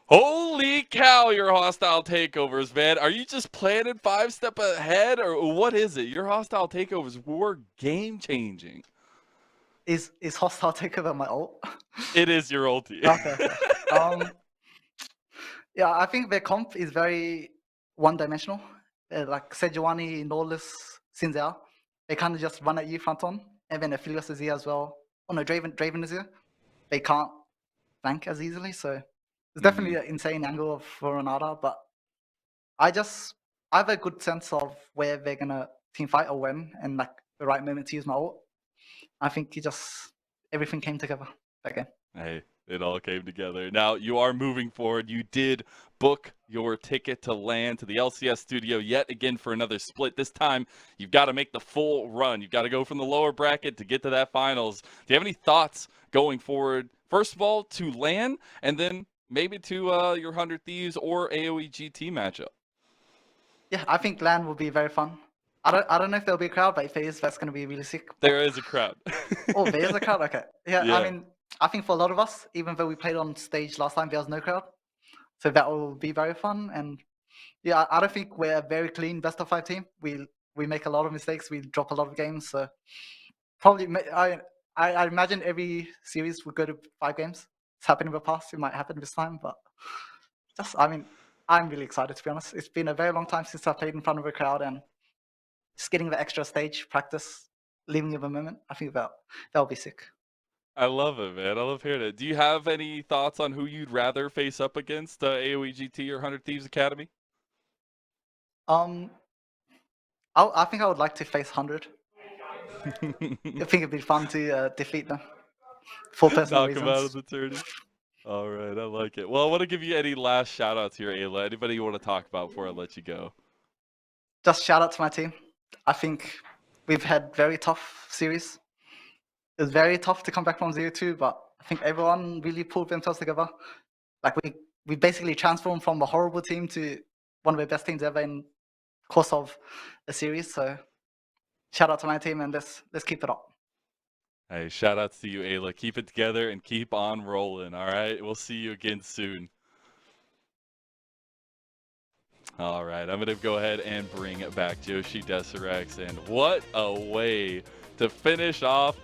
holy cow, your hostile takeovers, man. Are you just planning 5 step ahead, or what is it? Your hostile takeovers were game changing.
Is hostile takeover my ult?
It is your ulti.
Okay, okay. Yeah, I think their comp is very one-dimensional. Like Sejuani, Norlis, Sinzao, they kind of just run at you front on, and then Aphelios is here as well. Oh no, Draven is here. They can't flank as easily, so it's definitely
Mhm.
an insane angle of for Renata. But I just I have a good sense of where they're gonna team fight or when, and like the right moment to use my ult. I think everything came together that game.
Hey, it all came together. Now you are moving forward. You did book your ticket to land to the LCS studio yet again for another split. This time you've got to make the full run. You've got to go from the lower bracket to get to that finals. Do you have any thoughts going forward? First of all, to land, and then maybe to your 100 Thieves or AoE GT matchup.
Yeah, I think LAN will be very fun. I don't know if there'll be a crowd, but if there is, that's gonna be really sick. But
There is a crowd.
oh, there is a crowd. Okay, yeah. I
Yeah.
mean, I think for a lot of us, even though we played on stage last time, there was no crowd, so that will be very fun. And yeah, I don't think we're a very clean best of five team. We make a lot of mistakes. We drop a lot of games. So probably I imagine every series would go to 5 games. It's happened in the past. It might happen this time, but just I mean, I'm really excited to be honest. It's been a very long time since I played in front of a crowd, and just getting the extra stage practice, living in the moment. I think that'll be sick.
I love it, man. I love hearing it. Do you have any thoughts on who you'd rather face up against, AoE GT or 100 Thieves Academy?
Um, I think I would like to face 100. I think it'd be fun to defeat them for personal
Knock him out of
reasons.
the tourney. All right, I like it. Well, I want to give you any last shout outs here, Ayla. Anybody you want to talk about before I let you go?
Just shout out to my team. I think we've had very tough series. It was very tough to come back from 0-2, but I think everyone really pulled themselves together. Like we basically transformed from a horrible team to one of the best teams ever in course of a series. So shout out to my team, and let's keep it up.
Hey, shout outs to you, Ayla. Keep it together and keep on rolling. All right, we'll see you again soon. All right, I'm going to go ahead and bring it back Joshi Deserex. And what a way to finish off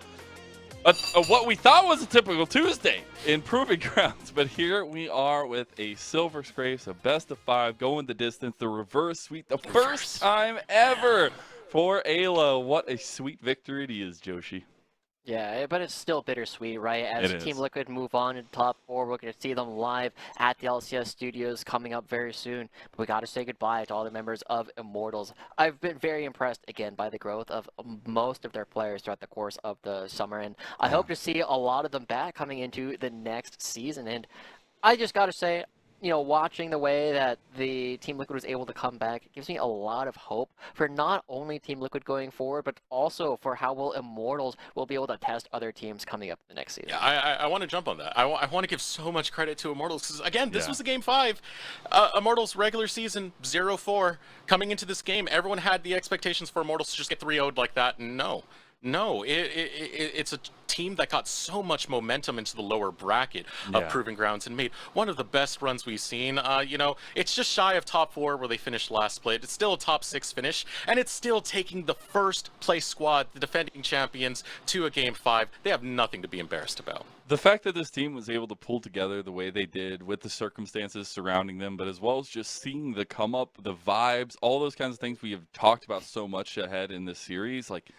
what we thought was a typical Tuesday in Proving Grounds. But here we are with a Silver Scrapes, a best of 5, going the distance, the reverse sweep, the first time ever for Ayla. What a sweet victory it is, Joshi.
Yeah, but it's still bittersweet, right? As
It
Team
is.
Liquid move on to top 4, we're going to see them live at the LCS studios coming up very soon. But we got to say goodbye to all the members of Immortals. I've been very impressed, again, by the growth of most of their players throughout the course of the summer. And I hope to see a lot of them back coming into the next season. And I just got to say, watching the way that the Team Liquid was able to come back, it gives me a lot of hope for not only Team Liquid going forward, but also for how well Immortals will be able to test other teams coming up the next season.
Yeah, I want to jump on that. I want to give so much credit to Immortals because, again, this
Yeah.
was a Game 5. Immortals regular season 0-4. Coming into this game, everyone had the expectations for Immortals to just get 3-0'd like that. No, it's a team that got so much momentum into the lower bracket of
Yeah.
Proving Grounds and made one of the best runs we've seen. It's just shy of top 4 where they finished last split. It's still a top 6 finish, and it's still taking the first place squad, the defending champions, to a Game 5. They have nothing to be embarrassed about.
The fact that this team was able to pull together the way they did with the circumstances surrounding them, but as well as just seeing the come up, the vibes, all those kinds of things we have talked about so much ahead in this series, like,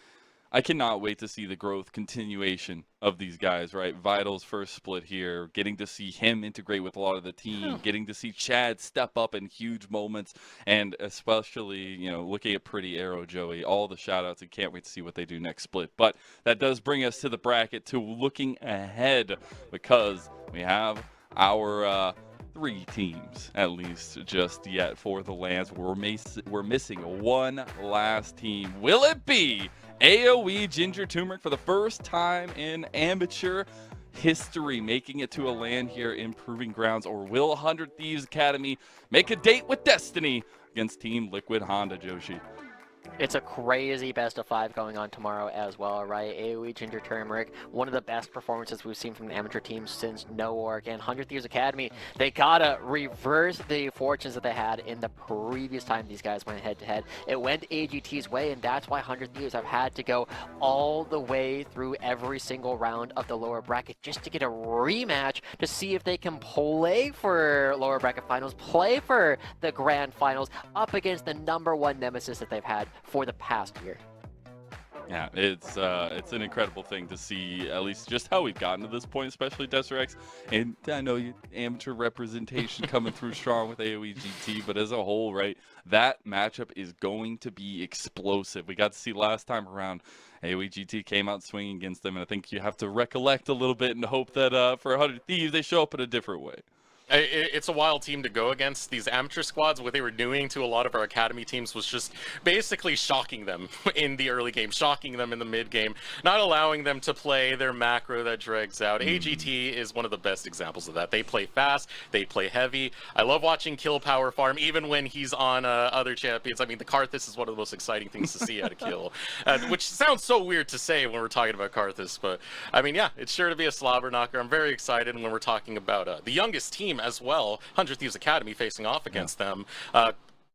I cannot wait to see the growth continuation of these guys, right? Vital's first split here, getting to see him integrate with a lot of the team, getting to see Chad step up in huge moments, and especially, looking at Pretty Arrow Joey, all the shout outs, and can't wait to see what they do next split. But that does bring us to the bracket, to looking ahead, because we have our 3 teams, at least, just yet for the lands. We're missing one last team. Will it be AoE Ginger Turmeric for the first time in amateur history, making it to a land here in Proving Grounds, or will 100 Thieves Academy make a date with destiny against Team Liquid Honda, Joshi?
It's a crazy best of 5 going on tomorrow as well, right? AoE Ginger Turmeric, one of the best performances we've seen from the amateur teams since NOORG, and 100 Thieves Academy, they gotta reverse the fortunes that they had in the previous time these guys went head-to-head. It went AGT's way, and that's why 100 Thieves have had to go all the way through every single round of the lower bracket just to get a rematch to see if they can play for lower bracket finals, play for the grand finals up against the #1 nemesis that they've had for the past year.
Yeah, it's an incredible thing to see, at least just how we've gotten to this point, especially Deserex. And I know you amateur representation coming through strong with AoE GT, but as a whole, right, that matchup is going to be explosive. We got to see last time around, AoE GT came out swinging against them, and I think you have to recollect a little bit and hope that for 100 Thieves, they show up in a different way.
It's a wild team to go against. These amateur squads, what they were doing to a lot of our academy teams was just basically shocking them in the early game, shocking them in the mid game, not allowing them to play their macro that drags out. AGT is one of the best examples of that. They play fast, they play heavy. I love watching Kill Power Farm, even when he's on other champions. I mean, the Karthus is one of the most exciting things to see out of Kill, which sounds so weird to say when we're talking about Karthus, but I mean, yeah, it's sure to be a slobber knocker. I'm very excited when we're talking about the youngest team as well, 100 Thieves Academy, facing off against them.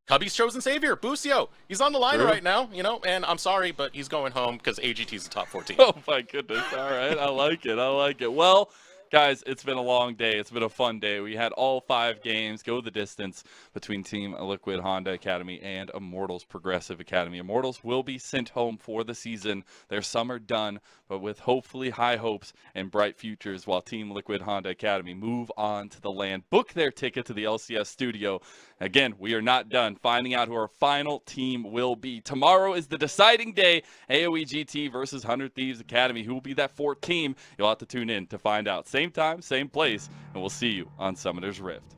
Cubby's chosen savior, Busio. He's on the line right now, and I'm sorry, but he's going home because AGT's the top 14.
Oh my goodness. All right. I like it. Well, guys, it's been a long day. It's been a fun day. We had all 5 games go the distance between Team Liquid Honda Academy and Immortals Progressive Academy. Immortals will be sent home for the season. Their summer done, but with hopefully high hopes and bright futures, while Team Liquid Honda Academy move on to the land, book their ticket to the LCS studio. Again, we are not done finding out who our final team will be. Tomorrow is the deciding day, AoE GT versus 100 Thieves Academy. Who will be that 4th team? You'll have to tune in to find out. Same time, same place, and we'll see you on Summoner's Rift.